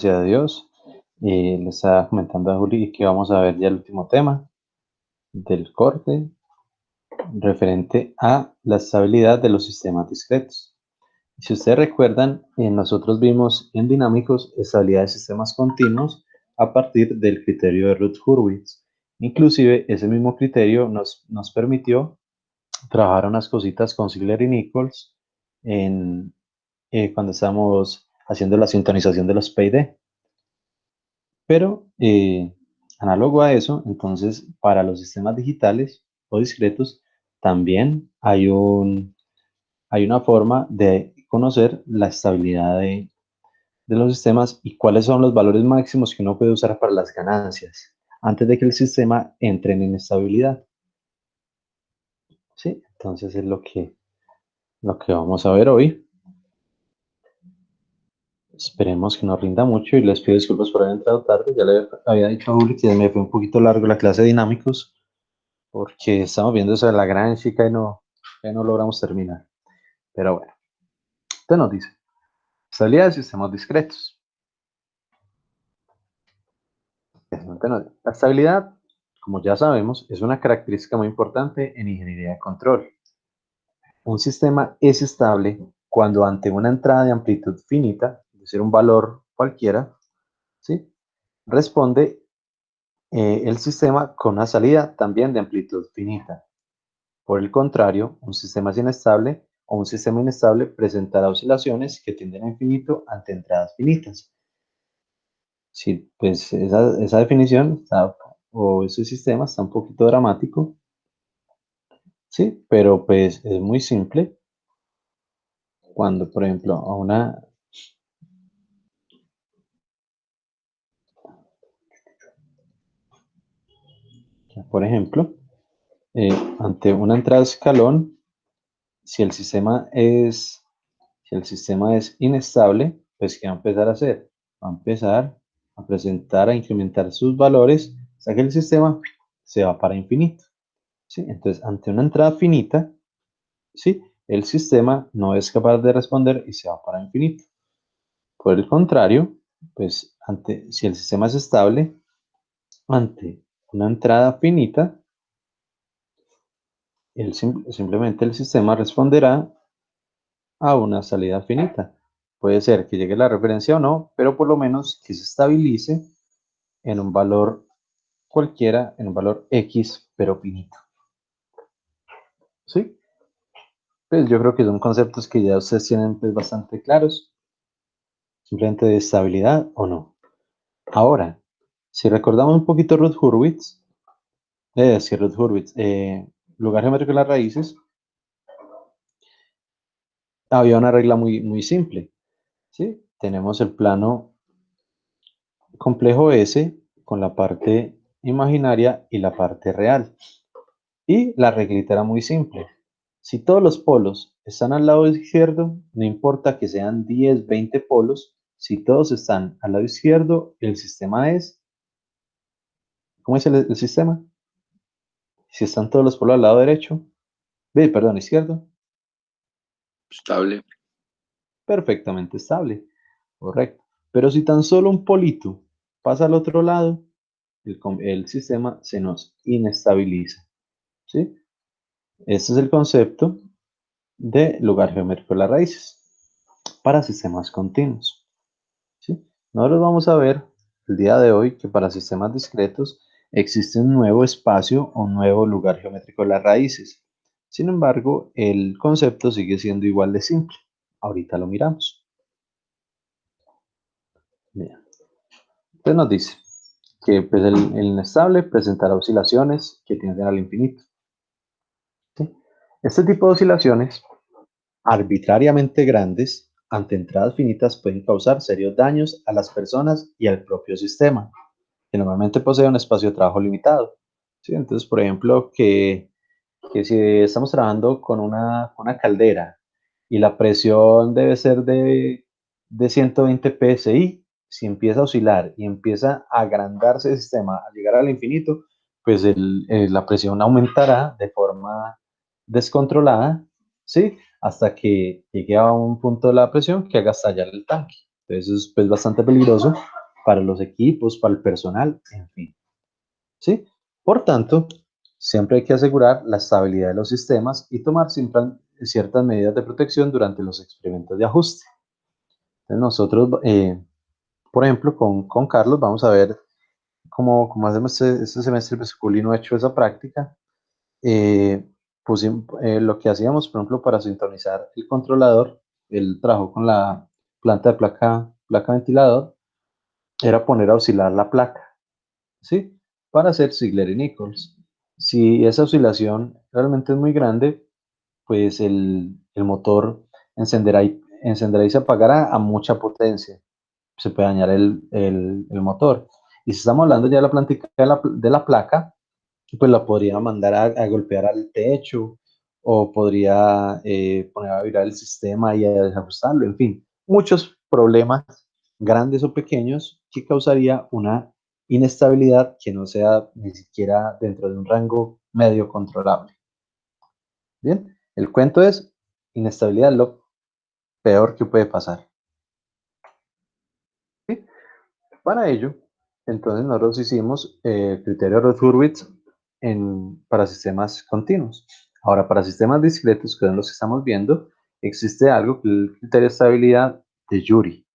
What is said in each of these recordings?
Gracias a Dios. Le estaba comentando a Juli que vamos a ver ya el último tema del corte referente a la estabilidad de los sistemas discretos. Si ustedes recuerdan, nosotros vimos en dinámicos estabilidad de sistemas continuos a partir del criterio de Routh-Hurwitz. Inclusive ese mismo criterio nos permitió trabajar unas cositas con Ziegler y Nichols cuando estábamos haciendo la sintonización de los PID. Pero análogo a eso, entonces para los sistemas digitales o discretos también hay una forma de conocer la estabilidad de los sistemas y cuáles son los valores máximos que uno puede usar para las ganancias antes de que el sistema entre en inestabilidad. ¿Sí? Entonces es lo que vamos a ver hoy. Esperemos que nos rinda mucho y les pido disculpas por haber entrado tarde. Ya le había dicho a Juli que me fue un poquito largo la clase de dinámicos, porque estamos viendo eso de la gran chica y no logramos terminar. Pero bueno, usted nos dice, estabilidad de sistemas discretos. La estabilidad, como ya sabemos, es una característica muy importante en ingeniería de control. Un sistema es estable cuando ante una entrada de amplitud finita, es decir, un valor cualquiera, ¿sí? Responde el sistema con una salida también de amplitud finita. Por el contrario, un sistema es inestable o un sistema inestable presentará oscilaciones que tienden a infinito ante entradas finitas. Sí, pues esa definición o ese sistema está un poquito dramático, sí, pero pues es muy simple. Cuando, por ejemplo, por ejemplo, ante una entrada de escalón, si el sistema es, si el sistema es inestable, pues ¿qué va a empezar a hacer? Va a empezar a presentar, a incrementar sus valores hasta que el sistema se va para infinito. ¿Sí? Entonces, ante una entrada finita, ¿sí? El sistema no es capaz de responder y se va para infinito. Por el contrario, pues si el sistema es estable, ante una entrada finita, simplemente el sistema responderá a una salida finita. Puede ser que llegue la referencia o no, pero por lo menos que se estabilice en un valor cualquiera, en un valor X, pero finito. ¿Sí? Pues yo creo que son conceptos que ya ustedes tienen pues, bastante claros, simplemente de estabilidad o no. Ahora, si recordamos un poquito Routh-Hurwitz, lugar geométrico de las raíces, había una regla muy, muy simple, ¿sí? Tenemos el plano complejo S con la parte imaginaria y la parte real. Y la reglita era muy simple. Si todos los polos están al lado izquierdo, no importa que sean 10, 20 polos, si todos están al lado izquierdo, el sistema es, ¿cómo es el sistema? Si están todos los polos al lado derecho, perdón, izquierdo, Estable. perfectamente estable, correcto. Pero si tan solo un polito pasa al otro lado, el sistema se nos inestabiliza, ¿sí? Este es el concepto de lugar geométrico de las raíces para sistemas continuos, ¿sí? Nosotros vamos a ver el día de hoy que para sistemas discretos existe un nuevo espacio o un nuevo lugar geométrico de las raíces. Sin embargo, el concepto sigue siendo igual de simple. Ahorita lo miramos. Bien. Entonces nos dice que pues, el inestable presentará oscilaciones que tienden al infinito, ¿sí? Este tipo de oscilaciones arbitrariamente grandes ante entradas finitas pueden causar serios daños a las personas y al propio sistema, que normalmente posee un espacio de trabajo limitado, ¿sí? Entonces, por ejemplo, que si estamos trabajando con una caldera y la presión debe ser de 120 psi, si empieza a oscilar y empieza a agrandarse el sistema, a llegar al infinito, pues la presión aumentará de forma descontrolada, ¿sí? Hasta que llegue a un punto de la presión que haga estallar el tanque. Entonces es pues, bastante peligroso para los equipos, para el personal, en fin. ¿Sí? Por tanto, siempre hay que asegurar la estabilidad de los sistemas y tomar siempre ciertas medidas de protección durante los experimentos de ajuste. Entonces nosotros, por ejemplo, con Carlos vamos a ver cómo hacemos este semestre, pues Juli no ha hecho esa práctica. Lo que hacíamos, por ejemplo, para sintonizar el controlador, él trabajó con la planta de placa ventilador, era poner a oscilar la placa, ¿sí? Para hacer Ziegler y Nichols. Si esa oscilación realmente es muy grande, pues el motor encenderá y se apagará a mucha potencia. Se puede dañar el motor. Y si estamos hablando ya de la plántica de la placa, pues la podría mandar a golpear al techo o podría poner a virar el sistema y a desajustarlo, en fin, muchos problemas grandes o pequeños que causaría una inestabilidad que no sea ni siquiera dentro de un rango medio controlable. Bien, el cuento es inestabilidad, lo peor que puede pasar. ¿Sí? Para ello, entonces nosotros hicimos el criterio Roth-Hurwitz para sistemas continuos. Ahora, para sistemas discretos, que son los que estamos viendo, existe algo que es el criterio de estabilidad de Yuri.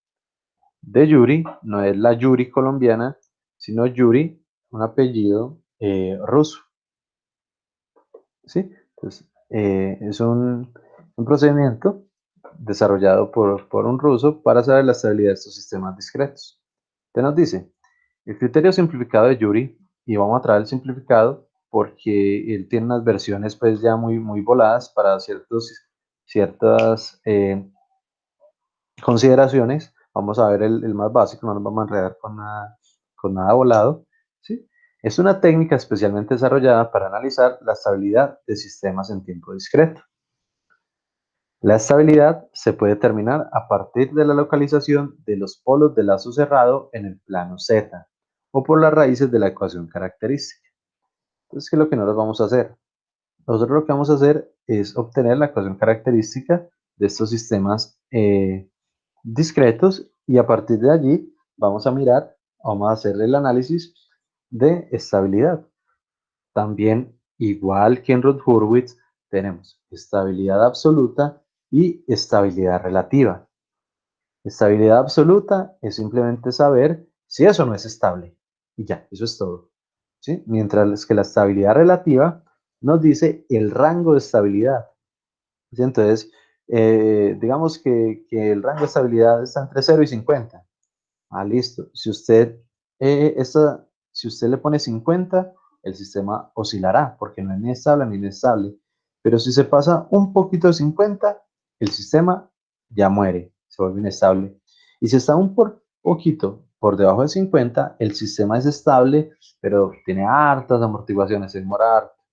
De Yuri no es la Yuri colombiana, sino Yuri, un apellido ruso. ¿Sí? Entonces, es un procedimiento desarrollado por un ruso para saber la estabilidad de estos sistemas discretos. Te nos dice, el criterio simplificado de Yuri, y vamos a traer el simplificado porque él tiene unas versiones pues ya muy voladas para ciertas consideraciones. Vamos a ver el más básico, no nos vamos a enredar con nada volado. ¿Sí? Es una técnica especialmente desarrollada para analizar la estabilidad de sistemas en tiempo discreto. La estabilidad se puede determinar a partir de la localización de los polos de lazo cerrado en el plano Z o por las raíces de la ecuación característica. Entonces, ¿qué es lo que nosotros vamos a hacer? Nosotros lo que vamos a hacer es obtener la ecuación característica de estos sistemas discretos y a partir de allí vamos a hacer el análisis de estabilidad. También, igual que en Roth-Hurwitz, tenemos estabilidad absoluta y estabilidad relativa. Estabilidad absoluta es simplemente saber si eso no es estable. Y ya, eso es todo. ¿Sí? Mientras que la estabilidad relativa nos dice el rango de estabilidad. ¿Sí? Entonces, digamos que el rango de estabilidad está entre 0 y 50. Ah, listo. Si usted le pone 50, el sistema oscilará porque no es ni estable ni inestable. Pero si se pasa un poquito de 50, el sistema ya muere, se vuelve inestable. Y si está poquito por debajo de 50, el sistema es estable, pero tiene hartas amortiguaciones, se demora harto.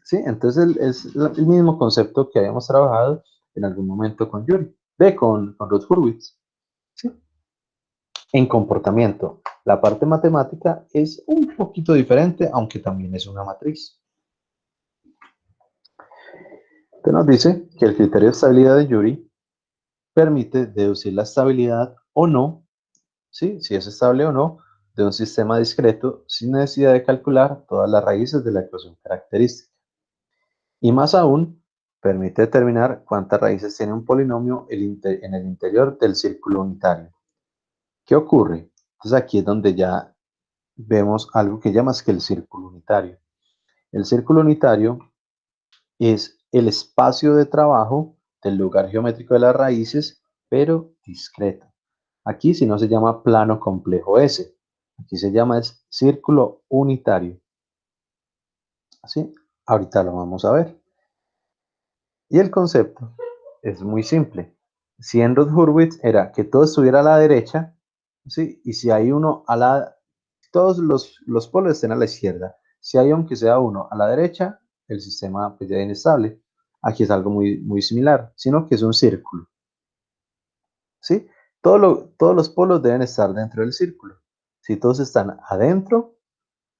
¿Sí? Entonces es el mismo concepto que habíamos trabajado en algún momento con Yuri, con Ruth Hurwitz. ¿Sí? En comportamiento, la parte matemática es un poquito diferente, aunque también es una matriz. Entonces nos dice que el criterio de estabilidad de Yuri permite deducir la estabilidad o no, ¿sí? Si es estable o no, de un sistema discreto sin necesidad de calcular todas las raíces de la ecuación característica. Y más aún, permite determinar cuántas raíces tiene un polinomio en el interior del círculo unitario. ¿Qué ocurre? Entonces aquí es donde ya vemos algo que llamas que el círculo unitario. El círculo unitario es el espacio de trabajo del lugar geométrico de las raíces, pero discreto. Aquí si no se llama plano complejo S, aquí se llama es círculo unitario. ¿Sí? Ahorita lo vamos a ver. Y el concepto es muy simple. Si en Roth-Hurwitz era que todo estuviera a la derecha, ¿sí? Y si hay uno todos los polos estén a la izquierda. Si hay aunque sea uno a la derecha, el sistema pues, ya es inestable. Aquí es algo muy similar, sino que es un círculo. ¿Sí? Todos los polos deben estar dentro del círculo. Si todos están adentro,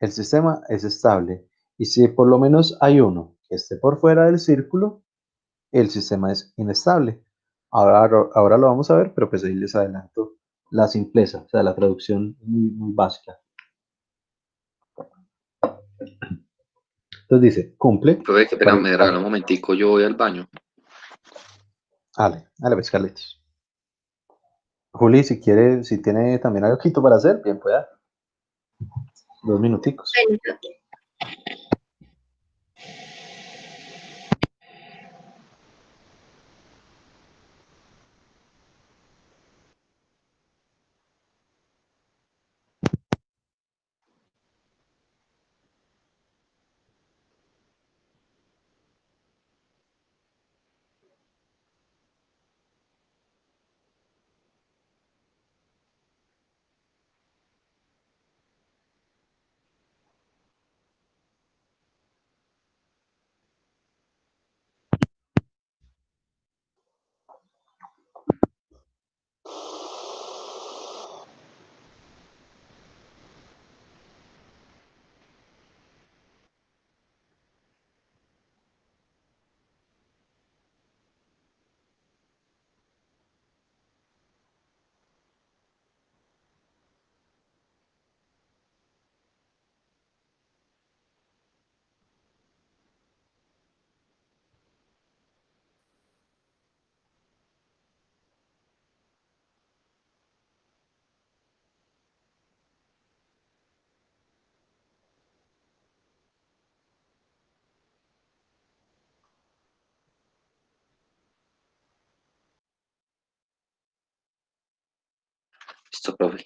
el sistema es estable. Y si por lo menos hay uno que esté por fuera del círculo, el sistema es inestable. Ahora lo vamos a ver, pero pues ahí les adelanto la simpleza, o sea, la traducción muy básica. Entonces dice, cumple. Profe, qué pena, Para el me regala un momentico, yo voy al baño. dale, dale, pues, Carlitos. Juli, si quiere, si tiene también algo para hacer, bien pueda. 2 minuticos. Bueno, profe. Listo, profe.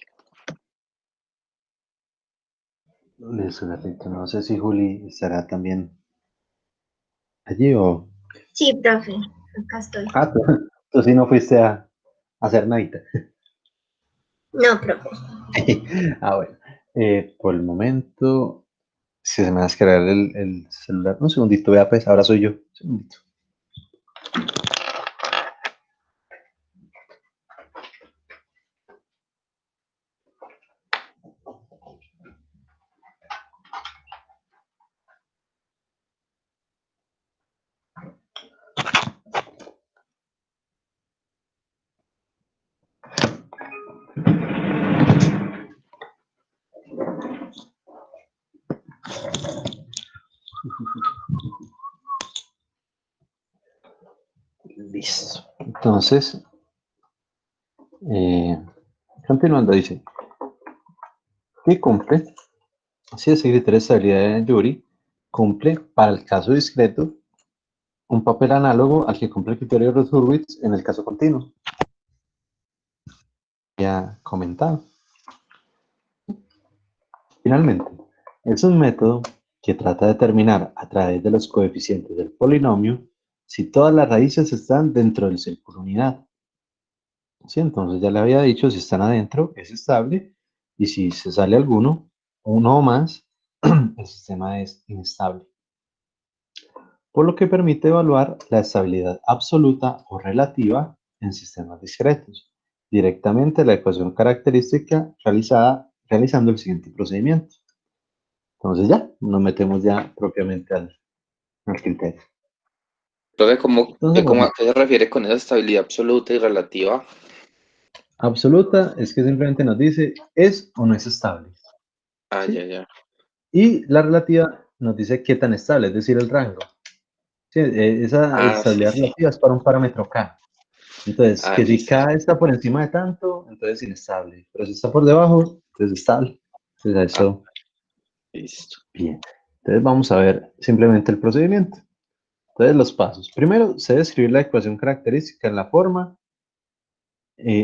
Listo, Carlito. No sé si Juli estará también allí o... Sí, profe, acá estoy. Ah, tú sí no fuiste a hacer nada. No, profe. Ah, bueno. Por el momento, si se me va a descargar el celular. Un segundito, vea pues, ahora soy yo. Un segundito. Listo. Entonces, eh, continuando, dice que cumple, si ese criterio de estabilidad de Yuri cumple para el caso discreto un papel análogo al que cumple el criterio de Hurwitz en el caso continuo. Ya comentado. Finalmente, es un método que trata de determinar a través de los coeficientes del polinomio si todas las raíces están dentro del círculo unidad. ¿Sí? Entonces ya le había dicho, si están adentro es estable y si se sale alguno, uno o más, el sistema es inestable. Por lo que permite evaluar la estabilidad absoluta o relativa en sistemas discretos. Directamente la ecuación característica realizando el siguiente procedimiento. Entonces ya, nos metemos ya propiamente al criterio. Profe, ¿cómo, Entonces, a qué se refiere con esa estabilidad absoluta y relativa? absoluta es que simplemente nos dice es o no es estable. Ah, ya, ¿Sí? ya. Y la relativa nos dice qué tan estable, es decir, el rango. Sí, esa Ah, sí, estabilidad sí. relativa es para un parámetro K. Entonces, Ah, que si listo. K está por encima de tanto, entonces es inestable. Pero si está por debajo, entonces es estable. Entonces, Ah, eso, listo. bien. Entonces, vamos a ver simplemente el procedimiento. Entonces, los pasos. Primero, se debe escribir la ecuación característica en la forma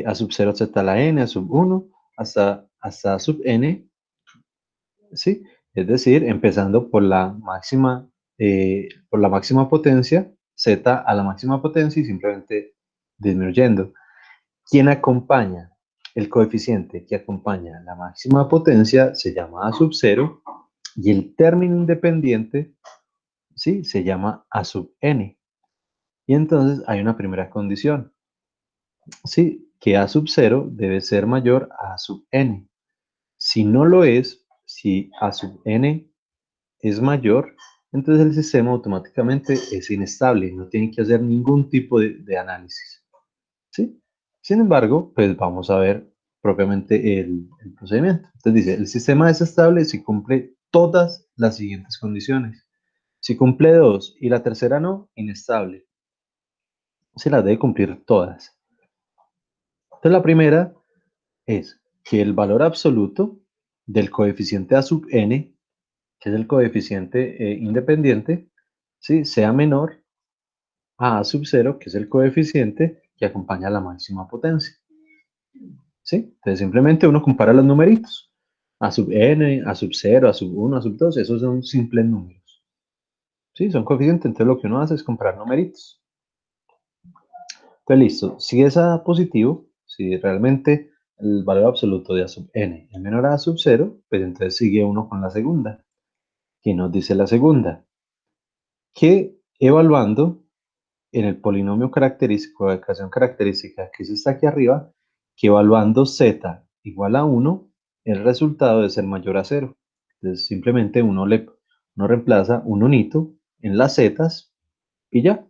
a sub 0 z a la n, a sub 1, hasta sub n, ¿sí? Es decir, empezando por la máxima potencia, z a la máxima potencia y simplemente disminuyendo. ¿Quién acompaña? El coeficiente que acompaña la máxima potencia se llama a sub 0 y el término independiente, ¿sí? Se llama a sub n. Y entonces hay una primera condición, ¿sí? Que a sub 0 debe ser mayor a sub n. Si no lo es, si a sub n es mayor, entonces el sistema automáticamente es inestable, no tiene que hacer ningún tipo de análisis, ¿sí? Sin embargo, pues vamos a ver propiamente el procedimiento. Entonces dice, el sistema es estable si cumple todas las siguientes condiciones. Si cumple dos y la tercera no, inestable. Se las debe cumplir todas. Entonces la primera es que el valor absoluto del coeficiente A sub n, que es el coeficiente independiente, ¿sí?, sea menor a A sub 0, que es el coeficiente que acompaña a la máxima potencia. ¿Sí? Entonces simplemente uno compara los numeritos. A sub n, A sub 0, A sub 1, A sub 2, esos son simples números. ¿Sí? Son coeficientes, entonces lo que uno hace es comparar numeritos. Entonces listo, si es A positivo, si realmente el valor absoluto de A sub n es menor a A sub 0, pues entonces sigue uno con la segunda. ¿Qué nos dice la segunda? Que evaluando en el polinomio característico de ecuación característica que está aquí arriba, que evaluando z igual a 1, el resultado debe ser mayor a 0. Entonces simplemente uno reemplaza un unito en las zetas y ya.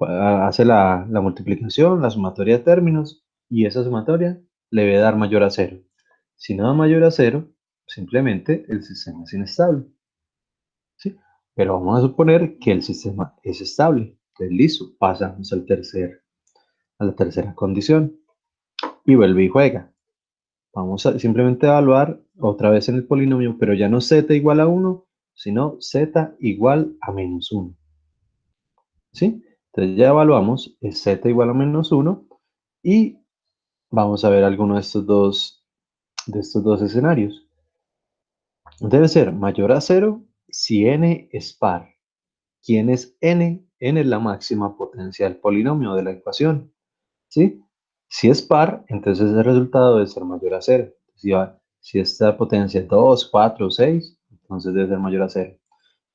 Hace la multiplicación, la sumatoria de términos, y esa sumatoria le debe dar mayor a 0. Si no da mayor a 0, simplemente el sistema es inestable. ¿Sí? Pero vamos a suponer que el sistema es estable. Entonces, listo, pasamos a la tercera condición. Y vuelve y juega. Vamos a simplemente evaluar otra vez en el polinomio, pero ya no z igual a 1, sino z igual a menos 1. ¿Sí? Entonces ya evaluamos, es z igual a menos 1, y vamos a ver alguno de estos dos escenarios. Debe ser mayor a 0 si n es par. ¿Quién es n? N es la máxima potencia del polinomio de la ecuación. ¿Sí? Si es par, entonces el resultado debe ser mayor a 0. Si esta potencia es 2, 4, 6, entonces debe ser mayor a 0.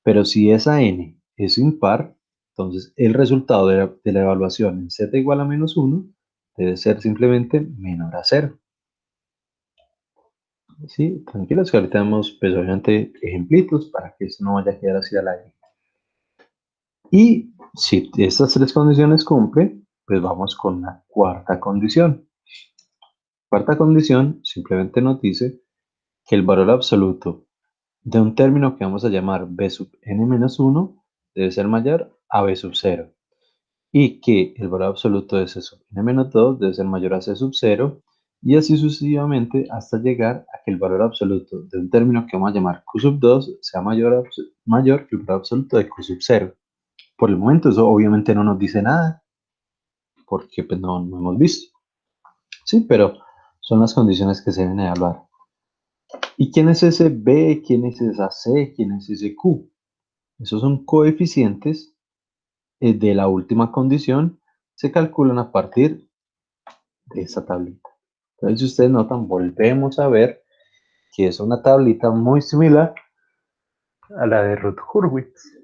Pero si esa n es impar, entonces el resultado de la evaluación en z igual a menos 1 debe ser simplemente menor a 0. ¿Sí? Tranquilos que ahorita tenemos pues obviamente ejemplitos para que esto no vaya a quedar así al aire. Y si estas tres condiciones cumplen, pues vamos con la cuarta condición. Cuarta condición simplemente nos dice que el valor absoluto de un término que vamos a llamar b sub n-1 debe ser mayor a b sub 0. Y que el valor absoluto de c sub n-2 debe ser mayor a c sub 0. Y así sucesivamente hasta llegar a que el valor absoluto de un término que vamos a llamar q sub 2 sea mayor que el valor absoluto de q sub 0. Por el momento eso obviamente no nos dice nada, porque pues no hemos visto. Sí, pero son las condiciones que se deben evaluar. ¿Y quién es ese B? ¿Quién es esa C? ¿Quién es ese Q? Esos son coeficientes de la última condición. Se calculan a partir de esta tablita. Entonces, si ustedes notan, volvemos a ver que es una tablita muy similar a la de Routh-Hurwitz.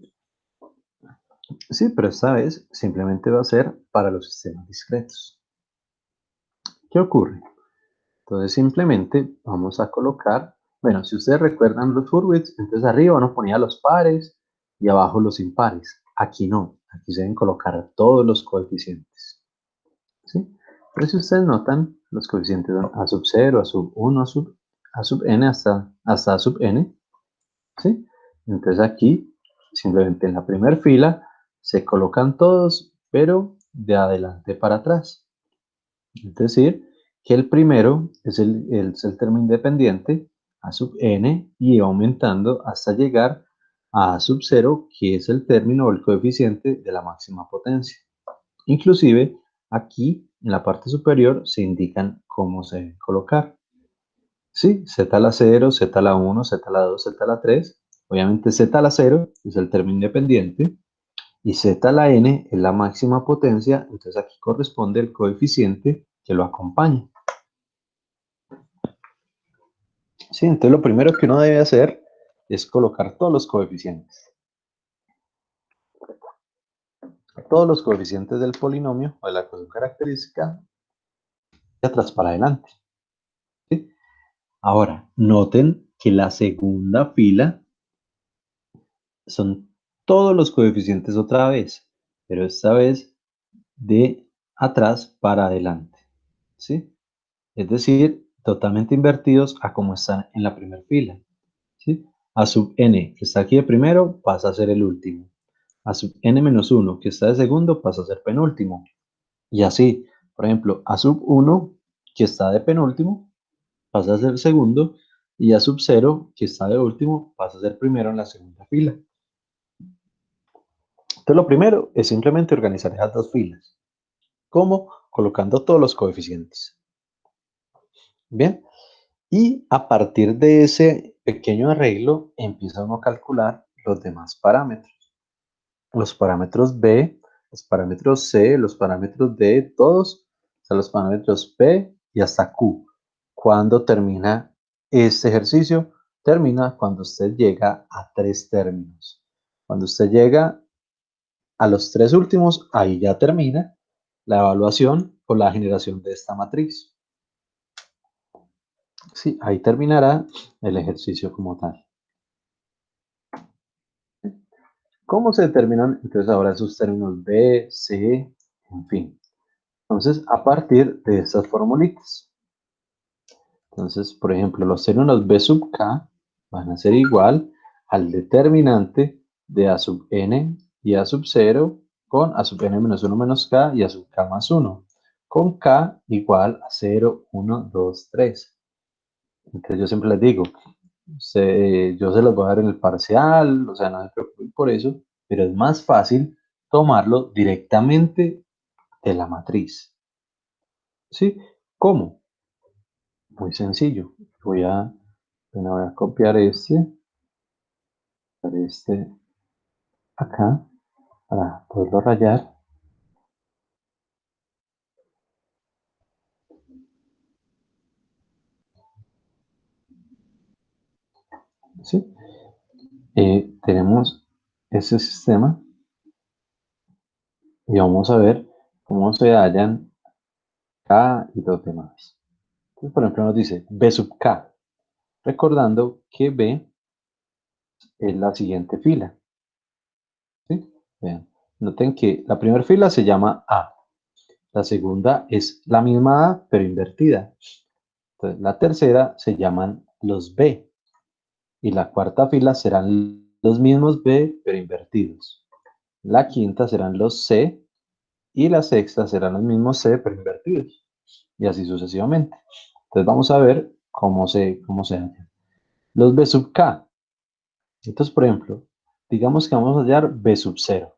Sí, pero esta vez simplemente va a ser para los sistemas discretos. ¿Qué ocurre? Entonces simplemente vamos a colocar, bueno, si ustedes recuerdan los Hurwitz, entonces arriba uno ponía los pares y abajo los impares. Aquí no, aquí se deben colocar todos los coeficientes. ¿Sí? Entonces si ustedes notan, los coeficientes son a sub 0, a sub 1, a sub n hasta a sub n. ¿Sí? Entonces aquí, simplemente en la primera fila, se colocan todos, pero de adelante para atrás. Es decir, que el primero es el término independiente, a sub n, y va aumentando hasta llegar a sub 0, que es el término o el coeficiente de la máxima potencia. Inclusive, aquí en la parte superior se indican cómo se deben colocar. Sí, z a la 0, z a la 1, z a la 2, z a la 3. Obviamente z a la 0 es el término independiente y z a la n es la máxima potencia, entonces aquí corresponde el coeficiente que lo acompaña. Sí, entonces lo primero que uno debe hacer es colocar todos los coeficientes. Todos los coeficientes del polinomio o de la ecuación característica de atrás para adelante. ¿Sí? Ahora, noten que la segunda fila son todos los coeficientes otra vez, pero esta vez de atrás para adelante. ¿Sí? es decir, totalmente invertidos a como están en la primera fila, ¿sí? A sub n, que está aquí de primero, pasa a ser el último. A sub n-1, que está de segundo, pasa a ser penúltimo. Y así, por ejemplo, a sub 1, que está de penúltimo, pasa a ser segundo. Y a sub 0, que está de último, pasa a ser primero en la segunda fila. Entonces, lo primero es simplemente organizar esas dos filas. ¿Cómo? Colocando todos los coeficientes. Bien. Y a partir de ese pequeño arreglo, empieza uno a calcular los demás parámetros. Los parámetros B, los parámetros C, los parámetros D, todos, o sea, los parámetros P y hasta Q. ¿Cuándo termina este ejercicio? Termina cuando usted llega a 3 términos. Cuando usted llega a los 3 últimos, ahí ya termina la evaluación o la generación de esta matriz. Sí, ahí terminará el ejercicio como tal. ¿Cómo se determinan entonces ahora esos términos B, C, en fin? Entonces, a partir de estas formulitas. Entonces, por ejemplo, los términos B sub K van a ser igual al determinante de A sub N y A sub 0 con A sub N menos 1 menos K y A sub K más 1, con K igual a 0, 1, 2, 3. Entonces, yo siempre les digo, yo se los voy a dar en el parcial, o sea, no se preocupen por eso, pero es más fácil tomarlo directamente de la matriz. ¿Sí? ¿Cómo? Muy sencillo. Voy a copiar este acá para poderlo rayar. ¿Sí? Tenemos ese sistema y vamos a ver cómo se hallan K y los demás. Entonces, por ejemplo, nos dice B sub K, recordando que B es la siguiente fila. ¿Sí? Vean, noten que la primera fila se llama A, la segunda es la misma A pero invertida. Entonces, la tercera se llaman los B y la cuarta fila serán los mismos B pero invertidos. La quinta serán los C y la sexta serán los mismos C pero invertidos y así sucesivamente. Entonces vamos a ver cómo se hallan. Los B sub K. Entonces, por ejemplo, digamos que vamos a hallar B sub 0.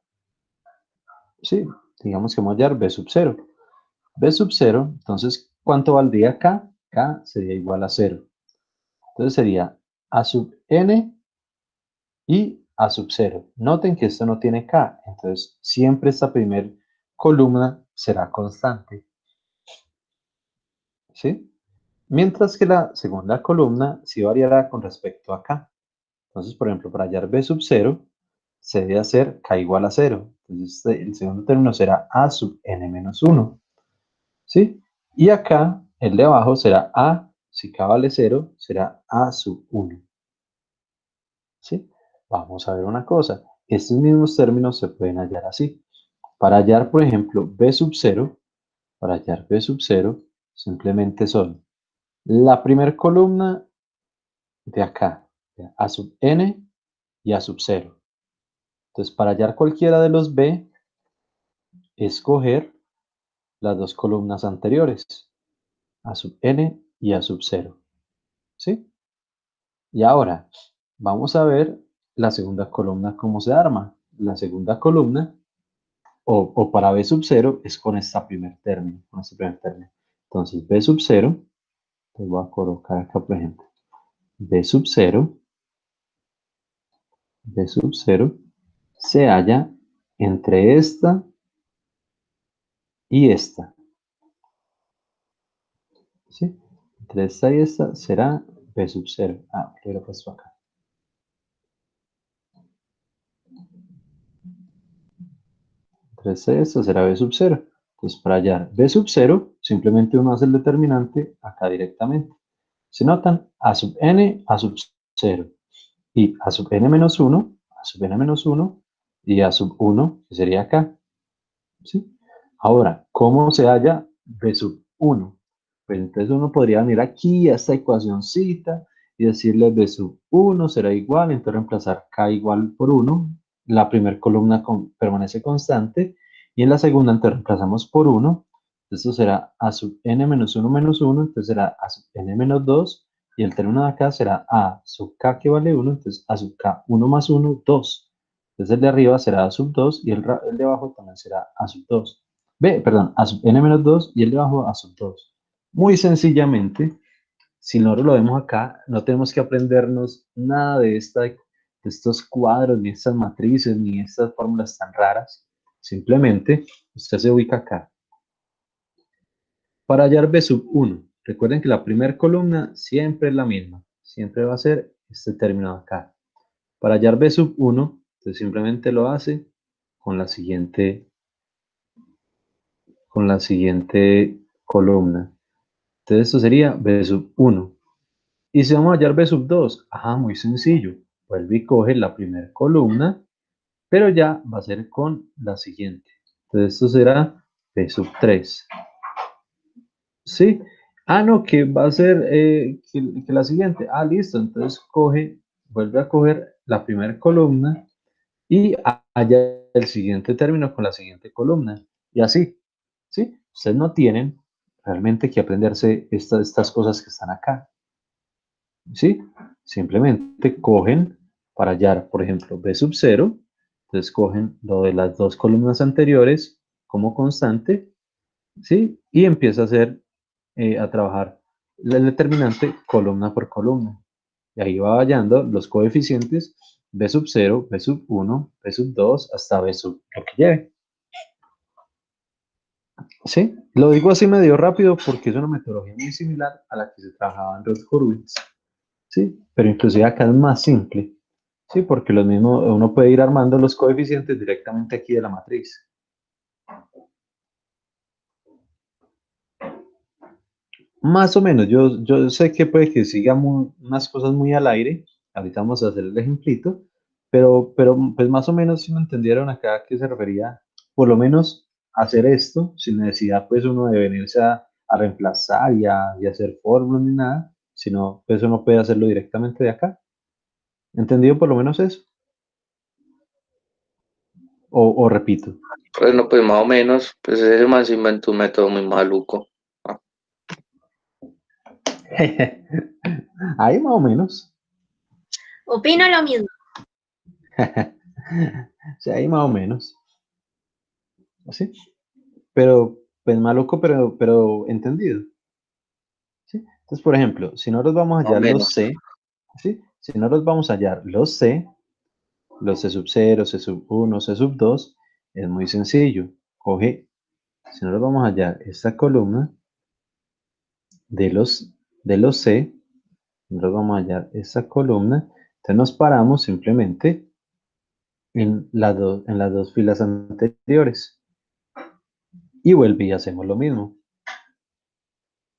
Sí, digamos que vamos a hallar B sub 0. B sub 0, entonces, ¿cuánto valdría K? K sería igual a 0. Entonces sería A sub N y A sub 0. Noten que esto no tiene K, entonces siempre esta primera columna será constante. ¿Sí? Mientras que la segunda columna sí variará con respecto a K. Entonces, por ejemplo, para hallar B sub 0, se debe hacer K igual a 0. Entonces, el segundo término será A sub N menos 1. ¿Sí? Y acá, el de abajo será A, si K vale 0, será A sub 1. ¿Sí? Vamos a ver una cosa. Estos mismos términos se pueden hallar así. Para hallar, por ejemplo, B sub 0, para hallar B sub 0, simplemente son la primera columna de acá, A sub N y A sub 0. Entonces, para hallar cualquiera de los B, escoger las dos columnas anteriores, A sub N y A sub 0. ¿Sí? Y ahora, vamos a ver la segunda columna cómo se arma. La segunda columna, o para B sub 0, es con este primer término, Entonces, B sub 0, te voy a colocar acá, por ejemplo, B sub 0, B sub 0, se halla entre esta y esta. ¿Sí? Entre esta y esta será B sub 0. Ah, lo he puesto acá. Entre esta y esta será B sub 0. Entonces, para hallar B sub 0, simplemente uno hace el determinante acá directamente. Se notan A sub n, A sub 0. Y A sub n menos 1, A sub n menos 1 y A sub 1, que sería acá. ¿Sí? Ahora, ¿cómo se halla B sub 1? Pues entonces uno podría venir aquí a esta ecuacioncita y decirle b sub 1 será igual, entonces reemplazar k igual por 1, la primera columna permanece constante, y en la segunda entonces reemplazamos por 1, esto será a sub n menos 1 menos 1, entonces será a sub n menos 2, y el término de acá será a sub k que vale 1, entonces a sub k 1 más 1, 2. Entonces el de arriba será a sub 2 y el de abajo también será a sub 2. Perdón, a sub n menos 2 y el de abajo a sub 2. Muy sencillamente, si nosotros lo vemos acá, no tenemos que aprendernos nada de estos cuadros, ni estas matrices, ni estas fórmulas tan raras. Simplemente, usted se ubica acá. Para hallar B sub 1, recuerden que la primera columna siempre es la misma. Siempre va a ser este término de acá. Para hallar B sub 1, usted simplemente lo hace con la siguiente columna. Entonces esto sería B sub 1. Y si vamos a hallar B sub 2, muy sencillo. Vuelve y coge la primera columna, pero ya va a ser con la siguiente. Entonces esto será B sub 3. ¿Sí? No, que va a ser que la siguiente. Listo. Entonces vuelve a coger la primera columna y halla el siguiente término con la siguiente columna. Y así. ¿Sí? Ustedes no tienen realmente que aprenderse estas cosas que están acá. ¿Sí? Simplemente cogen para hallar, por ejemplo, B sub 0, entonces cogen lo de las dos columnas anteriores como constante, ¿sí? Y empieza a trabajar el determinante columna por columna. Y ahí va hallando los coeficientes B sub 0, B sub 1, B sub 2, hasta B sub lo que lleve. ¿Sí? Lo digo así medio rápido porque es una metodología muy similar a la que se trabajaba en Rutherford. ¿Sí? Pero inclusive acá es más simple, ¿sí? Porque uno puede ir armando los coeficientes directamente aquí de la matriz. Más o menos, yo sé que puede que siga unas cosas muy al aire, ahorita vamos a hacer el ejemplito, pero pues más o menos si me entendieron acá a qué se refería, por lo menos hacer esto, sin necesidad pues uno de venirse a reemplazar y hacer fórmulas ni nada, sino pues uno puede hacerlo directamente de acá. ¿Entendido por lo menos eso? O repito. Bueno, pues más o menos, pues ese man se inventó un método muy maluco. Ah, Ahí más o menos. Opino lo mismo. Sí, ahí más o menos. ¿Sí? Pero, pues maluco, pero entendido. ¿Sí? Entonces, por ejemplo, si nosotros vamos a más o hallar los menos. C, ¿sí? Si nosotros vamos a hallar los C sub 0, C sub 1, C sub 2, es muy sencillo. Si nosotros vamos a hallar esta columna de los C, nosotros vamos a hallar esta columna, entonces nos paramos simplemente en las dos filas anteriores. Y vuelve y hacemos lo mismo.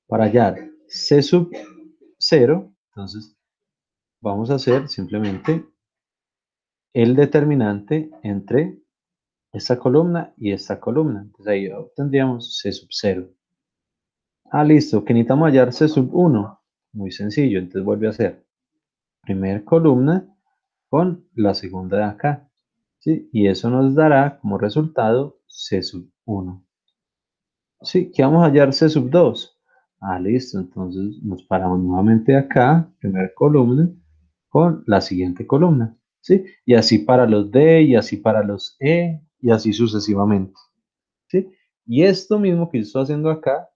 Para hallar C sub 0, entonces vamos a hacer simplemente el determinante entre esta columna y esta columna. Entonces ahí obtendríamos C sub 0. Listo, que necesitamos hallar C sub 1. Muy sencillo, entonces vuelve a hacer primera columna con la segunda de acá. ¿Sí? Y eso nos dará como resultado C sub 1. Sí, que vamos a hallar C sub 2. Listo, entonces nos paramos nuevamente acá, primera columna, con la siguiente columna. ¿Sí? Y así para los D, y así para los E, y así sucesivamente. ¿Sí? Y esto mismo que yo estoy haciendo acá,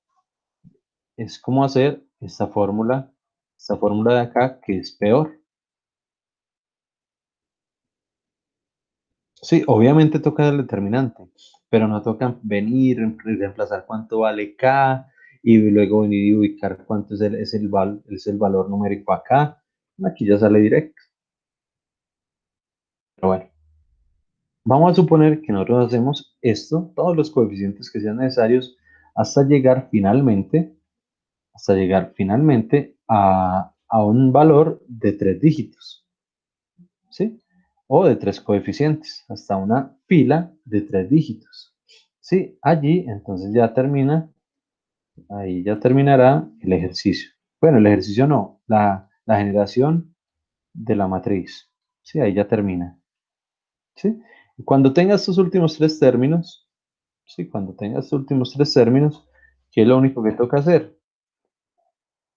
es como hacer esta fórmula de acá, que es peor. Sí, obviamente toca el determinante, pero no toca venir y reemplazar cuánto vale K y luego venir y ubicar cuánto es el valor numérico acá. Aquí ya sale directo. Pero bueno, vamos a suponer que nosotros hacemos esto, todos los coeficientes que sean necesarios hasta llegar finalmente a un valor de 3 dígitos. ¿Sí? O de 3 coeficientes, hasta una fila de 3 dígitos. ¿Sí? Allí entonces ya termina Ahí ya terminará el ejercicio. Bueno, el ejercicio no, la generación de la matriz. Sí, ahí ya termina. ¿Sí? Y cuando tenga estos últimos tres términos, sí, cuando tenga estos últimos tres términos, ¿qué es lo único que toca hacer?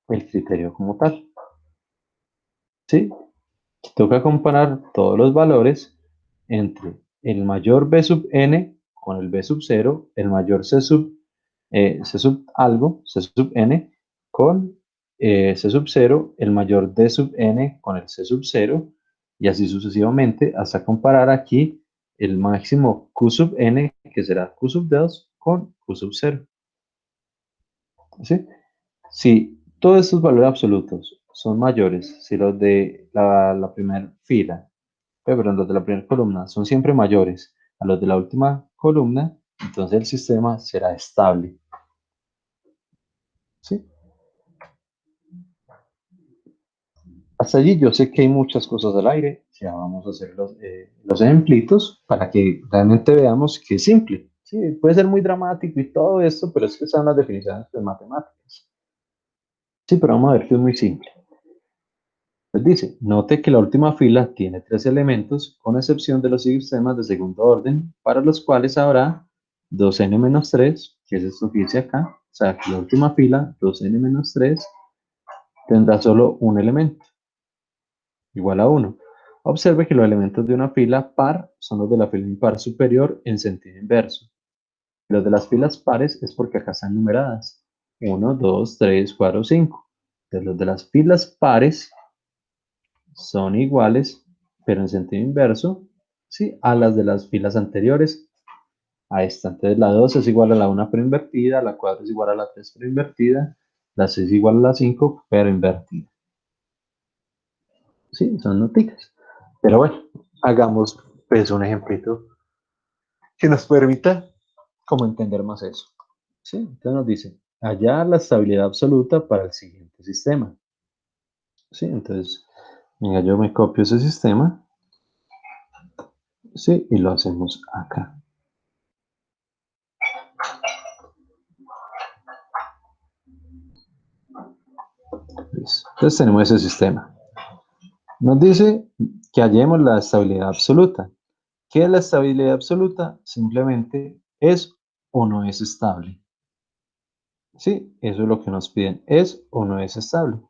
El criterio como tal. ¿Sí? Toca comparar todos los valores entre el mayor B sub n con el B sub 0, el mayor C sub algo, C sub n, con C sub 0, el mayor D sub n con el C sub 0, y así sucesivamente, hasta comparar aquí el máximo Q sub n, que será Q sub 2, con Q sub 0. ¿Sí? Si todos estos valores absolutos son mayores, si los de la primera fila, perdón, los de la primera columna son siempre mayores a los de la última columna, entonces el sistema será estable. ¿Sí? Hasta allí yo sé que hay muchas cosas al aire, ya vamos a hacer los ejemplitos para que realmente veamos que es simple. Sí, puede ser muy dramático y todo esto, pero es que son las definiciones de matemáticas. Sí, pero vamos a ver que es muy simple. Pues dice, note que la última fila tiene tres elementos, con excepción de los sistemas de segundo orden, para los cuales habrá 2n-3, que es esto que dice acá. O sea, que la última fila, 2n-3, tendrá solo un elemento, igual a 1. Observe que los elementos de una fila par son los de la fila impar superior en sentido inverso. Los de las filas pares es porque acá están numeradas. 1, 2, 3, 4, 5. Entonces, los de las filas pares son iguales, pero en sentido inverso, ¿sí? A las de las filas anteriores. A esta. Entonces la 2 es igual a la 1 pero invertida, la 4 es igual a la 3 pero invertida, la 6 es igual a la 5 pero invertida. Sí, son noticas. Pero bueno, hagamos pues un ejemplito que nos permita como entender más eso. ¿Sí? Entonces nos dice, hallar la estabilidad absoluta para el siguiente sistema. ¿Sí? Entonces, venga, yo me copio ese sistema. Sí, y lo hacemos acá. Listo. Entonces tenemos ese sistema. Nos dice que hallemos la estabilidad absoluta. ¿Qué es la estabilidad absoluta? Simplemente es o no es estable. Sí, eso es lo que nos piden. ¿Es o no es estable?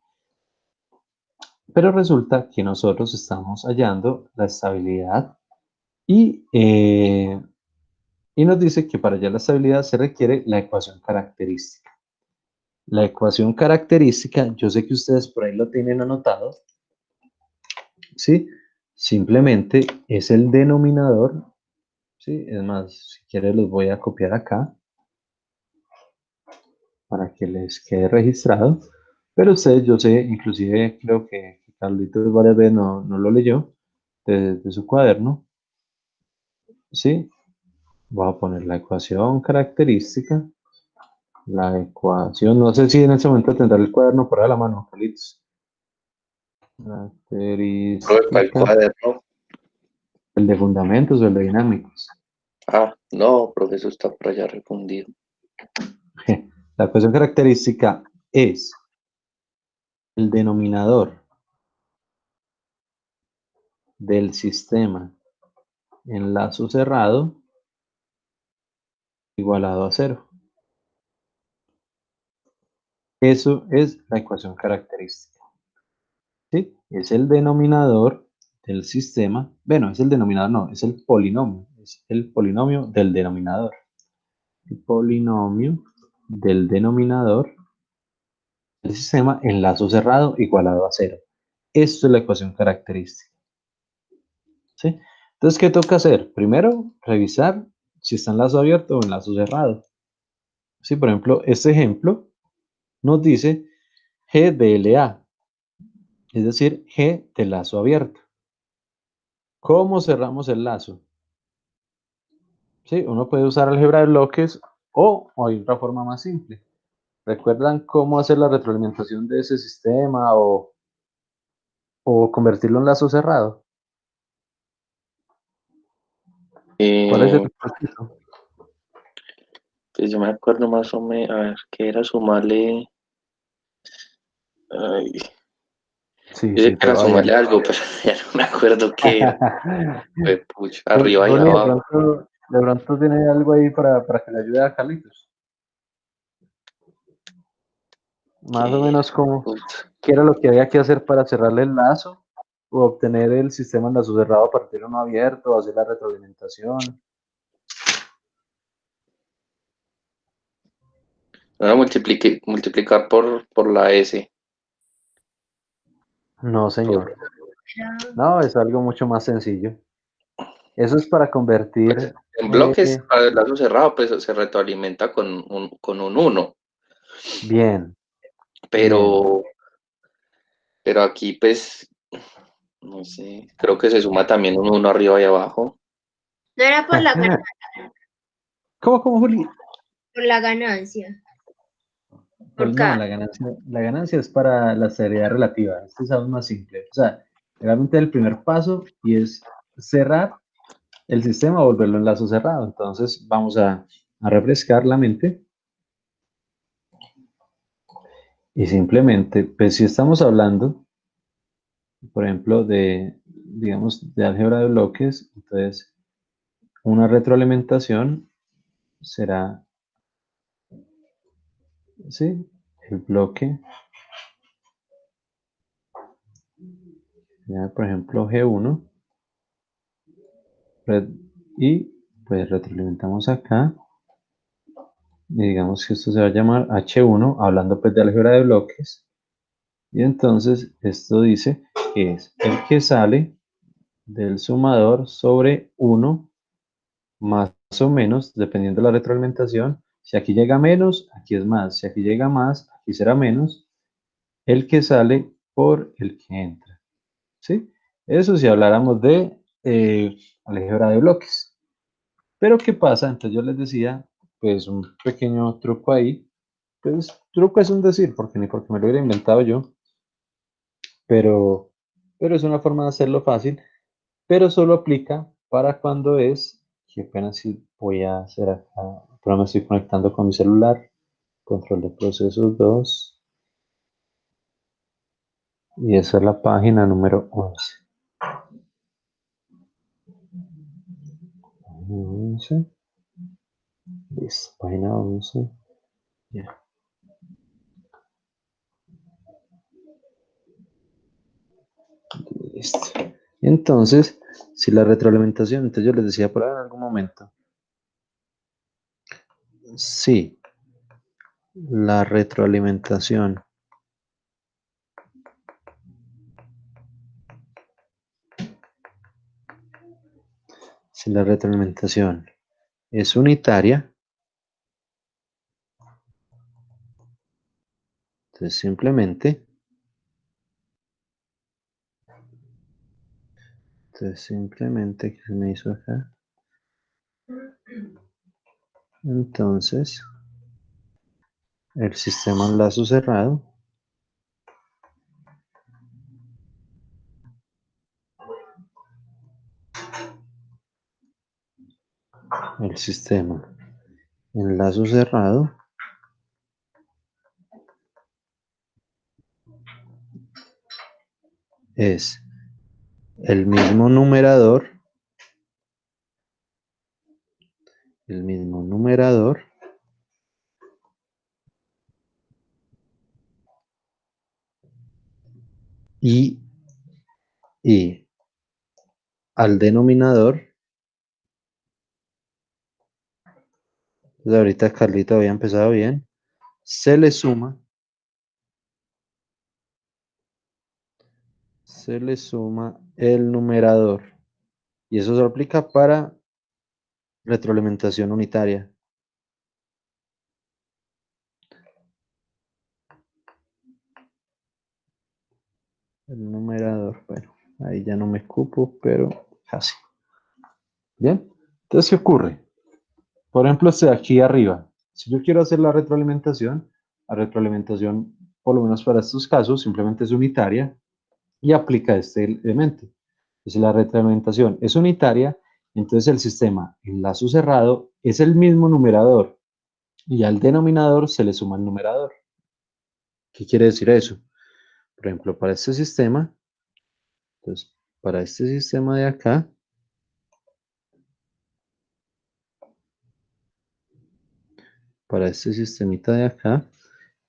Pero resulta que nosotros estamos hallando la estabilidad y, y nos dice que para hallar la estabilidad se requiere la ecuación característica. La ecuación característica, yo sé que ustedes por ahí lo tienen anotado, ¿sí? Simplemente es el denominador, ¿sí? Es más, si quieres los voy a copiar acá para que les quede registrado. Pero ustedes, yo sé, inclusive creo que Carlitos varias veces no lo leyó de su cuaderno, ¿sí? Voy a poner la ecuación característica, la ecuación, no sé si en ese momento tendrá el cuaderno por ahí a la mano, Carlitos. Profe, el Característica, cuaderno. el de fundamentos o el de dinámicos. Ah, no, profe, eso está por allá refundido. La ecuación característica es el denominador del sistema en lazo cerrado igualado a cero. Eso es la ecuación característica. ¿Sí? Es el denominador del sistema. Bueno, es el denominador, no, es el polinomio. Es el polinomio del denominador. El polinomio del denominador del sistema en lazo cerrado igualado a cero. Esto es la ecuación característica. ¿Sí? Entonces, ¿qué toca hacer? Primero, revisar si está en lazo abierto o en lazo cerrado. ¿Sí? Por ejemplo, este ejemplo nos dice G de LA, es decir, G de lazo abierto. ¿Cómo cerramos el lazo? ¿Sí? Uno puede usar álgebra de bloques o hay otra forma más simple. ¿Recuerdan cómo hacer la retroalimentación de ese sistema o convertirlo en lazo cerrado? ¿Cuál es el Eh, proceso? Pues yo me acuerdo más o menos, a ver, que era sumarle. Ay, Sí, yo sé sí, que era todavía. sumarle algo, pero ya no me acuerdo qué era. Fue pucha, arriba y Juli, abajo. de pronto tiene algo ahí para que le ayude a Carlitos. Más o ¿Qué menos era? como, Pucha. ¿qué era lo que había que hacer para cerrarle el lazo? O obtener el sistema en lazo cerrado a partir de uno abierto, o hacer la retroalimentación. No, multiplicar por la S. No, Por, señor. No, es algo mucho más sencillo. Eso es para pues, convertir. en eh, bloques, para el lazo cerrado, pues se retroalimenta con un 1. bien, bien. Pero, pero aquí, pues, no sé, creo que se suma también un 1 arriba y abajo. No era ¿Cómo, Juli? por la ganancia. Pues Por no, K. la ganancia es para la seriedad relativa. Este es aún más simple. O sea, realmente el primer paso y es cerrar el sistema o volverlo en lazo cerrado. Entonces vamos a refrescar la mente y simplemente, pues si estamos hablando, por ejemplo, digamos, de álgebra de bloques, entonces una retroalimentación será, sí, el bloque, ya, por ejemplo, G1, y pues retroalimentamos acá, y digamos que esto se va a llamar H1, hablando pues de álgebra de bloques, y entonces esto dice que es el que sale del sumador sobre 1 más o menos, dependiendo de la retroalimentación. Si aquí llega menos, aquí es más. Si aquí llega más, aquí será menos. El que sale por el que entra. ¿Sí? Eso si habláramos de álgebra de bloques. Pero ¿qué pasa? Entonces yo les decía, pues un pequeño truco ahí. Pues truco es un decir, porque ni porque me lo hubiera inventado yo. Pero, pero es una forma de hacerlo fácil. Pero solo aplica para cuando es, que apenas si voy a hacer acá, pero me estoy conectando con mi celular, control de procesos 2, y esa es la página número 11. 11, listo, página 11, ya, listo. Entonces, si la retroalimentación, entonces yo les decía por ahí en algún momento, si la retroalimentación si la retroalimentación es unitaria, entonces simplemente, ¿qué se me hizo acá? Entonces, el sistema en lazo cerrado el sistema en lazo cerrado es el mismo numerador, el mismo numerador y, y al denominador, pues ahorita Carlito había empezado bien, se le suma el numerador. Y eso se aplica para retroalimentación unitaria. El numerador, bueno, ahí ya no me escupo, pero casi. Bien, entonces, ¿qué ocurre? Por ejemplo, este de aquí arriba. Si yo quiero hacer la retroalimentación, por lo menos para estos casos, simplemente es unitaria y aplica este elemento. Si la retroalimentación es unitaria, entonces el sistema en lazo cerrado es el mismo numerador. Y al denominador se le suma el numerador. ¿Qué quiere decir eso? Por ejemplo, para este sistema, entonces, para este sistema de acá, para este sistemita de acá,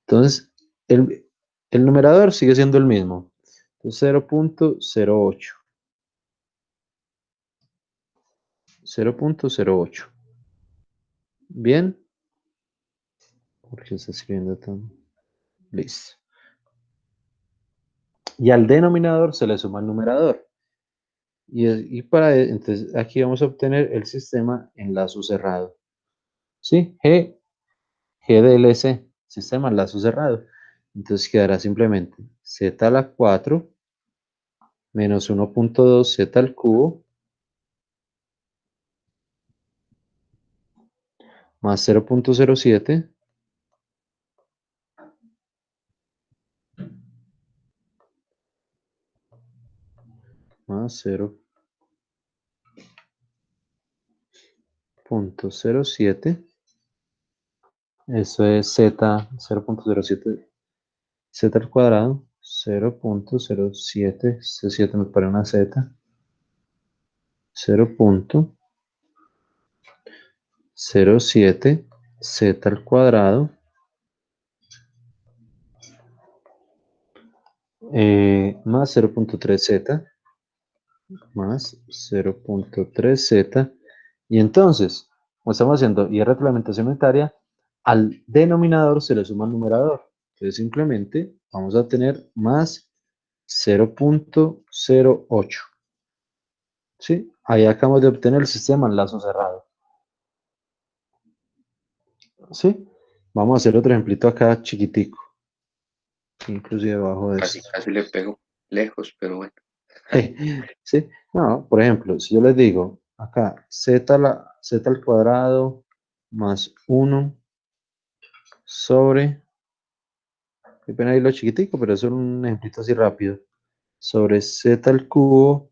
entonces, el numerador sigue siendo el mismo. Entonces, 0.08. 0.08. Bien. ¿Por qué está escribiendo tan? Listo. Y al denominador se le suma el numerador. Entonces, aquí vamos a obtener el sistema en lazo cerrado. ¿Sí? GDLC, sistema en lazo cerrado. Entonces quedará simplemente z a la 4 menos 1.2 z al cubo más 0.07 más 0.07. Eso es z, 0.07 z al cuadrado, 0.07, este 7 me pone una z, 0.07 z al cuadrado, más 0.3z, más 0.3z, y entonces, como estamos haciendo y es retroalimentación unitaria, al denominador se le suma el numerador. Entonces simplemente vamos a tener más 0.08. ¿Sí? Ahí acabamos de obtener el sistema en lazo cerrado. ¿Sí? Vamos a hacer otro ejemplito acá chiquitico. Inclusive debajo de Casi, esto. casi le pego lejos, pero bueno. ¿Sí? No, por ejemplo, si yo les digo acá z al cuadrado más 1 sobre, qué pena irlo chiquitico, pero es un ejemplito así rápido, sobre z al cubo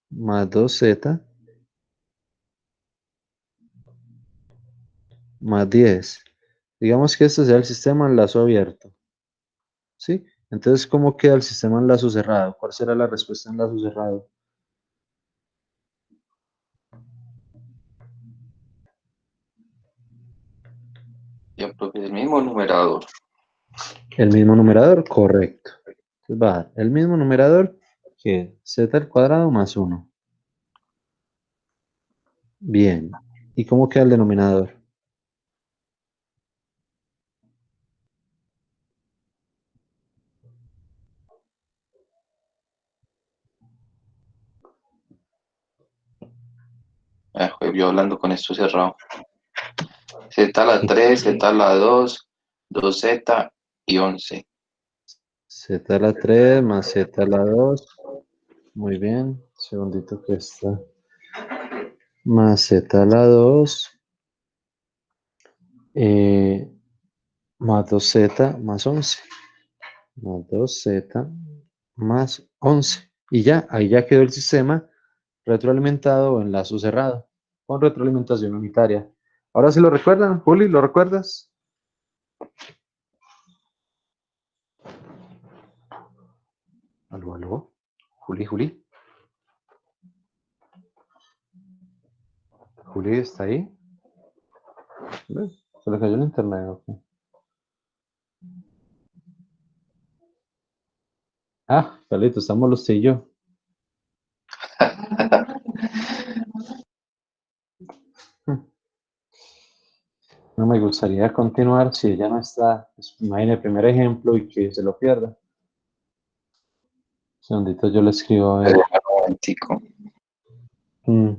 más 2z más 10. Digamos que este sea el sistema en lazo abierto. ¿Sí? Entonces, ¿cómo queda el sistema en lazo cerrado? ¿Cuál será la respuesta en lazo cerrado? Ya, profe, el mismo numerador. El mismo numerador, correcto. Entonces va a dar el mismo numerador que z al cuadrado más 1. Bien. ¿Y cómo queda el denominador? Yo hablando con esto cerrado. Z a la 3, Z a la 2, 2Z y 11. Z a la 3 más z a la 2. Muy bien. Segundito que está. Más z a la 2. Más 2z más 11. Más 2z más 11. Y ya, ahí ya quedó el sistema retroalimentado o en lazo cerrado, con retroalimentación unitaria. Ahora sí lo recuerdan, Juli, ¿lo recuerdas? Aló, aló. Juli, Juli. Juli, ¿está ahí? Se le cayó el internet. Ok. Ah, Carlito, estamos los y yo. No me gustaría continuar si ella no está. Pues, imagine el primer ejemplo y que se lo pierda. Un segundito, yo le escribo a ver. Romántico. Mm.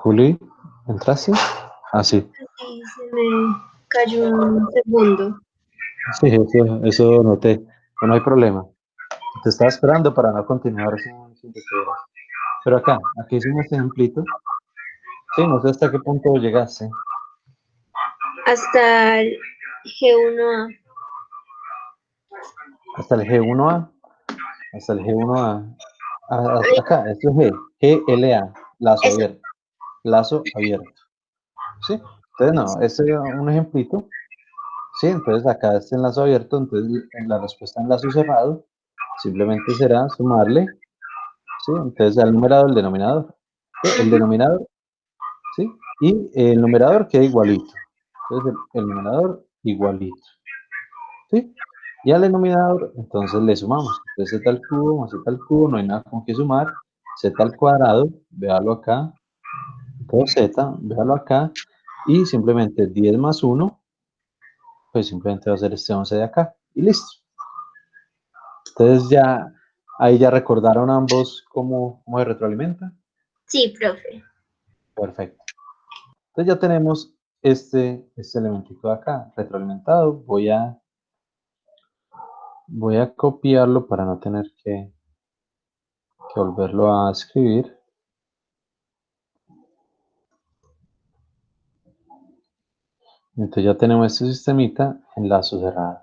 Juli, ¿entraste? Ah, sí. Sí, se me cayó un segundo. Sí, eso noté. Pero no hay problema. Te estaba esperando para no continuar sin desesperar. Pero acá hicimos este ejemplito. Sí, no sé hasta qué punto llegaste. hasta el G1A. Hasta el G1A. Hasta el G1A. Ay, Acá, esto es G. GLA. Lazo eso. abierto. Lazo abierto. ¿Sí? Entonces, no, este es un ejemplito. Sí, entonces acá este enlazo abierto, entonces en la respuesta en enlazo cerrado, simplemente será sumarle, ¿sí? Entonces al numerador, el denominador. El denominador, ¿sí? Y el numerador queda igualito. Entonces el numerador igualito, ¿sí? Y al denominador, entonces le sumamos. Entonces z al cubo más z al cubo, no hay nada con que sumar. Z al cuadrado, véalo acá. 2z, véalo acá. Y simplemente 10 más 1, pues simplemente va a ser este 11 de acá. Y listo. Entonces ya, ahí ya recordaron ambos cómo se retroalimenta. Sí, profe. Perfecto. Entonces ya tenemos este elementito de acá retroalimentado. Voy a copiarlo para no tener que volverlo a escribir. Entonces ya tenemos este sistemita en lazo cerrado.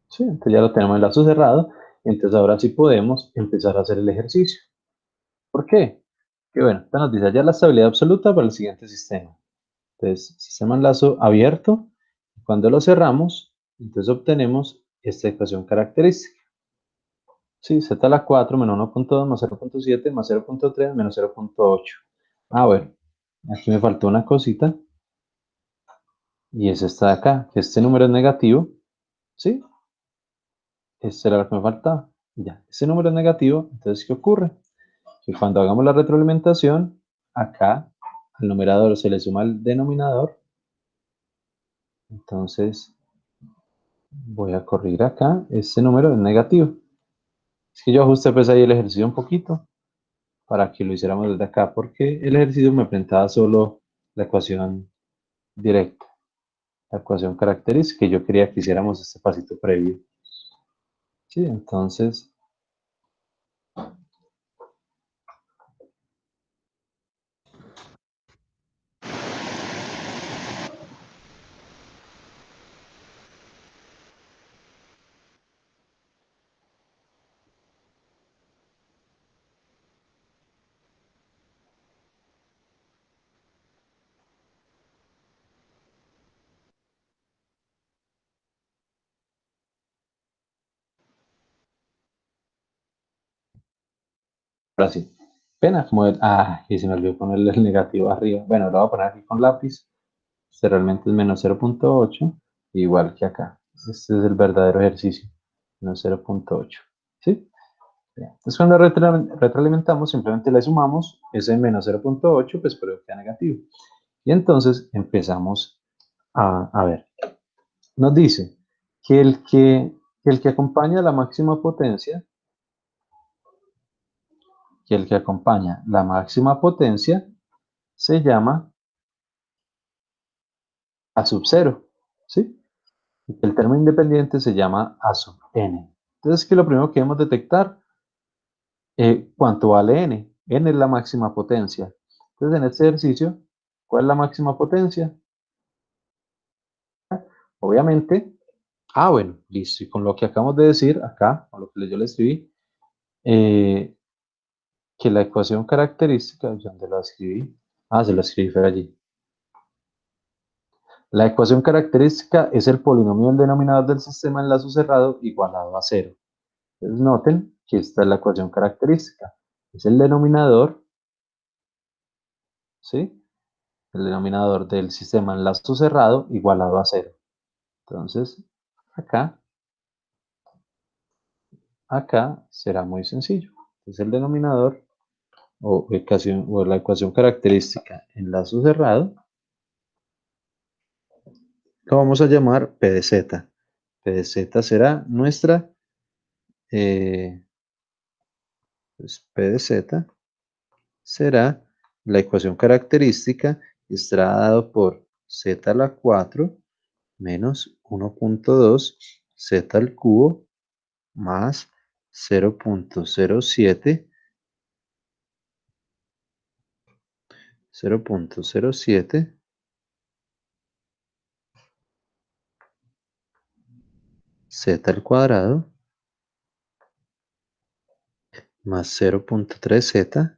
Sí, entonces ya lo tenemos en lazo cerrado. Entonces ahora sí podemos empezar a hacer el ejercicio. ¿Por qué? Que bueno, esta nos dice hallar la estabilidad absoluta para el siguiente sistema. Entonces, sistema en lazo abierto. Cuando lo cerramos, entonces obtenemos esta ecuación característica. Sí, z a la 4 menos 1.2 más 0.7 más 0.3 menos 0.8. Ah, bueno, aquí me faltó una cosita. Y es esta de acá, que este número es negativo. ¿Sí? Este era lo que me faltaba. Ya, este número es negativo. Entonces, ¿qué ocurre? Que cuando hagamos la retroalimentación, acá al numerador se le suma el denominador. Entonces, voy a corregir acá. Este número es negativo. Es que yo ajusté pues ahí el ejercicio un poquito para que lo hiciéramos desde acá, porque el ejercicio me presentaba solo la ecuación directa, la ecuación característica, y yo quería que hiciéramos este pasito previo. Sí, entonces, ahora sí. Pena, y se me olvidó ponerle el negativo arriba. Bueno, lo voy a poner aquí con lápiz. Este realmente es menos 0.8, igual que acá. Este es el verdadero ejercicio, menos 0.8. ¿Sí? Entonces cuando retroalimentamos, simplemente le sumamos ese menos 0.8, pues pero queda negativo. Y entonces empezamos a ver. Nos dice que el que acompaña la máxima potencia, se llama A sub 0, ¿sí? Y que el término independiente se llama A sub n. Entonces, que lo primero que debemos detectar, ¿cuánto vale n? N es la máxima potencia. Entonces, en este ejercicio, ¿cuál es la máxima potencia? Obviamente, bueno, listo. Y con lo que acabamos de decir acá, con lo que yo le escribí, que la ecuación característica, ¿dónde la escribí? Se la escribí fue allí. La ecuación característica es el polinomio del denominador del sistema en lazo cerrado igualado a 0. Entonces noten que esta es la ecuación característica. Es el denominador, ¿sí? El denominador del sistema en lazo cerrado igualado a 0. Entonces, acá será muy sencillo. Entonces el denominador o la ecuación característica en lazo cerrado, lo vamos a llamar P de Z. P de Z será nuestra, pues P de Z será la ecuación característica, estará dado por Z a la 4 menos 1.2 Z al cubo más 0.07 0.07 z al cuadrado más 0.3z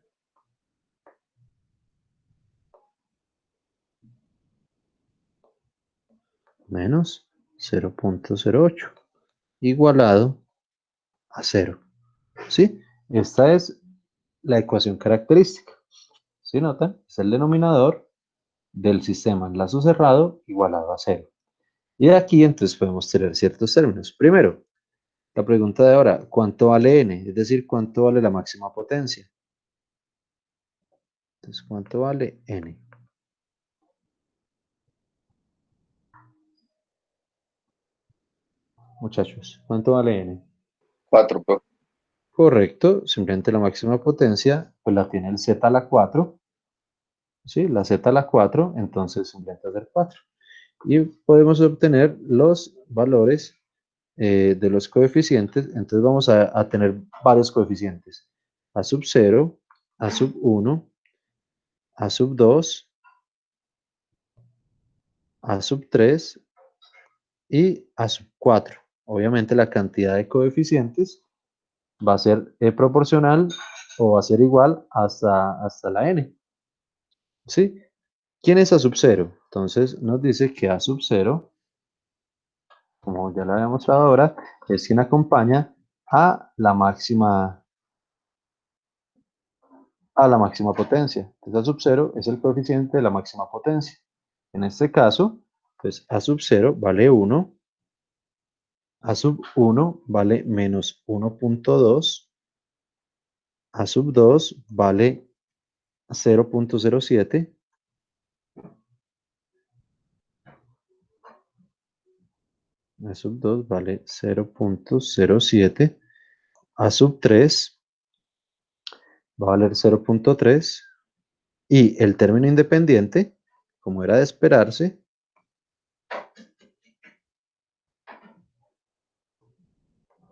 menos 0.08 igualado a 0. ¿Sí? Esta es la ecuación característica. ¿Sí notan? Es el denominador del sistema en lazo cerrado igualado a 0. Y de aquí entonces podemos tener ciertos términos. Primero, la pregunta de ahora, ¿cuánto vale n? Es decir, ¿cuánto vale la máxima potencia? Entonces, ¿cuánto vale n? Muchachos, ¿cuánto vale n? 4, pues. Correcto, simplemente la máxima potencia, pues la tiene el z a la 4, ¿sí? La z a la 4, entonces simplemente hacer 4. Y podemos obtener los valores de los coeficientes, entonces vamos a tener varios coeficientes. A sub 0, a sub 1, a sub 2, a sub 3 y a sub 4. Obviamente la cantidad de coeficientes va a ser proporcional o va a ser igual hasta la n. ¿Sí? ¿Quién es A sub 0? Entonces nos dice que A sub 0, como ya lo había mostrado ahora, es quien acompaña a la máxima potencia. Entonces A sub 0 es el coeficiente de la máxima potencia. En este caso, pues A sub 0 vale 1, A sub 1 vale menos 1.2, A sub 2 vale 0.07, A sub 2 vale 0.07, A sub 3 va a valer 0.3 y el término independiente, como era de esperarse,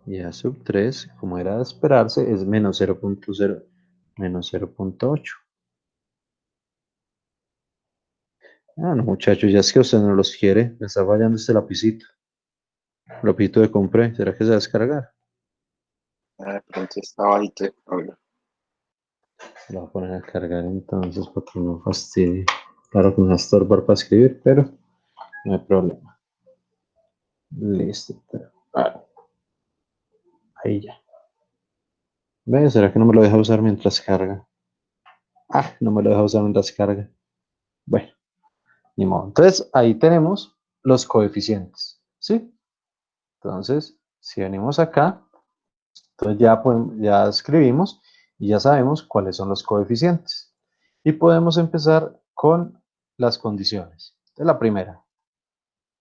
y A sub 3, como era de esperarse, es menos 0.0, menos 0.8. Ah, no, muchachos, ya es que usted no los quiere, me está fallando este lapicito. Lapicito que compré, ¿será que se va a descargar? Pronto está bajito. Lo voy a poner a cargar entonces porque no fastidie. Claro que me va a estorbar para escribir, pero no hay problema. Listo. Ahí ya. ¿Ve? ¿Será que no me lo deja usar mientras carga? Ah, no me lo deja usar mientras carga. Bueno, ni modo. Entonces, ahí tenemos los coeficientes, ¿sí? Entonces, si venimos acá, entonces ya escribimos y ya sabemos cuáles son los coeficientes. Y podemos empezar con las condiciones. Entonces, la primera.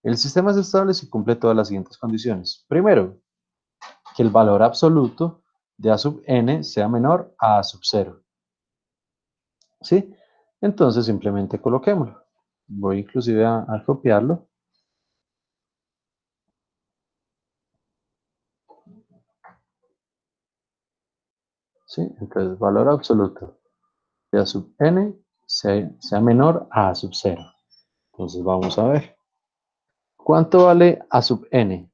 El sistema es estable si cumple todas las siguientes condiciones. Primero, que el valor absoluto de A sub n sea menor a sub 0. ¿Sí? Entonces simplemente coloquémoslo. Voy inclusive a copiarlo. ¿Sí? Entonces valor absoluto de A sub n sea menor a sub 0. Entonces vamos a ver. ¿Cuánto vale A sub n?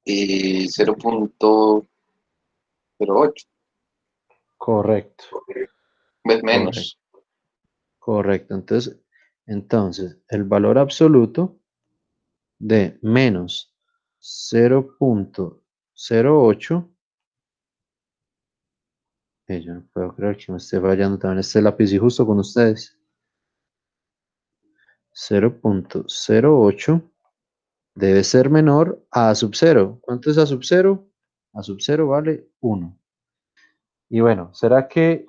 Y 0.08. Correcto, ¿Ves? correcto, Menos. correcto. Entonces, el valor absoluto de menos 0.08, yo no puedo creer que me esté fallando también este lápiz y justo con ustedes, 0.08 debe ser menor a sub 0. ¿Cuánto es a sub 0? A sub 0 vale 1. Y bueno, ¿será que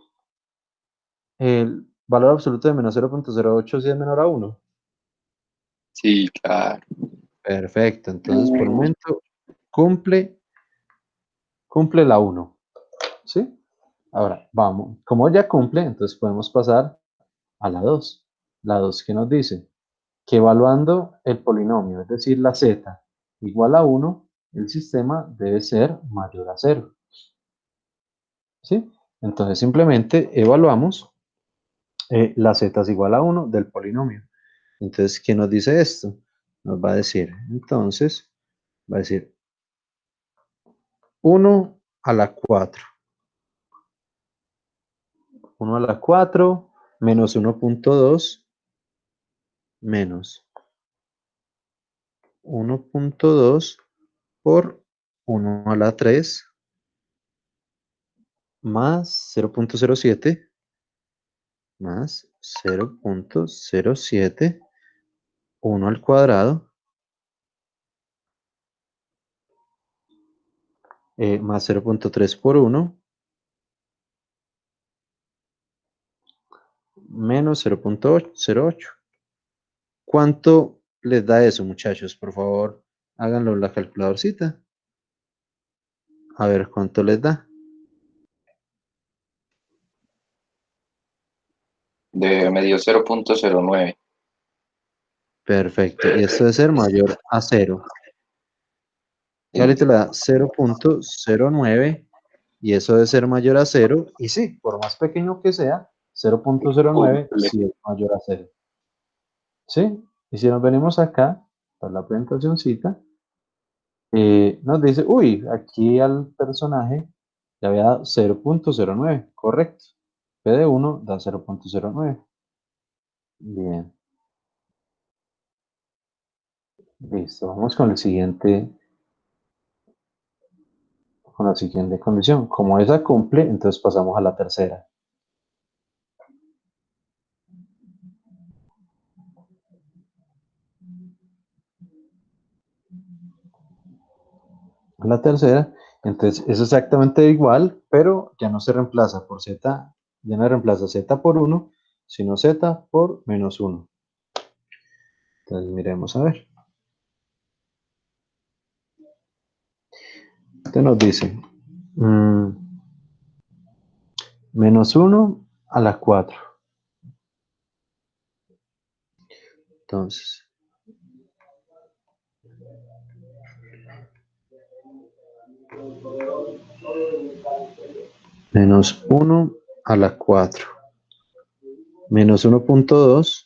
el valor absoluto de menos 0.08 sí es menor a 1? Sí, claro. Perfecto, entonces por el momento cumple, cumple la 1. ¿Sí? Ahora, vamos, como ya cumple, entonces podemos pasar a la 2. La 2 que nos dice que evaluando el polinomio, es decir, la z igual a 1, el sistema debe ser mayor a 0. ¿Sí? Entonces simplemente evaluamos la z es igual a 1 del polinomio. Entonces, ¿qué nos dice esto? Nos va a decir, entonces, va a decir 1 a la 4. 1 a la 4 menos 1.2 menos 1.2 por 1 a la 3 más 0.07 más 0.07, 1 al cuadrado, más 0.3 por 1, menos 0.08. ¿Cuánto les da eso, muchachos? Por favor, háganlo en la calculadorcita. A ver cuánto les da. Me dio 0.09. Perfecto. Y esto debe ser mayor a 0. Y ahorita le da 0.09 y eso debe ser mayor a 0. Y sí, por más pequeño que sea, 0.09 Cumple. sí es mayor a 0. ¿Sí? Y si nos venimos acá, para la presentacióncita, nos dice, uy, aquí al personaje le había dado 0.09, correcto. P de 1 da 0.09. Bien, listo. Vamos con la siguiente condición. Como esa cumple, entonces pasamos a la tercera. La tercera, entonces es exactamente igual, pero ya no se reemplaza por z, ya no reemplaza z por 1, sino z por menos 1. Entonces miremos a ver. Entonces nos dice menos 1 a la 4. Entonces, menos 1 a la 4. Menos 1.2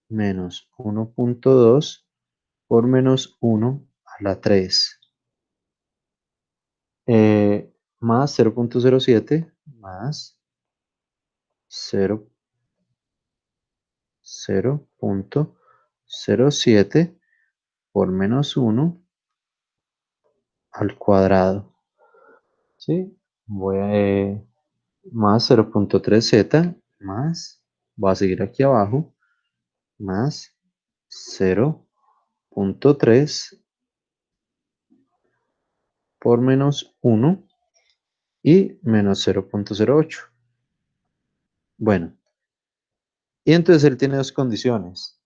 menos 1.2 por menos 1 a la 3. Más 0.07 más 0.07 por menos 1 al cuadrado. ¿Sí? Voy a, más 0.3z más, voy a seguir aquí abajo, más 0.3 por menos 1 y menos 0.08. Bueno, y entonces él tiene dos condiciones.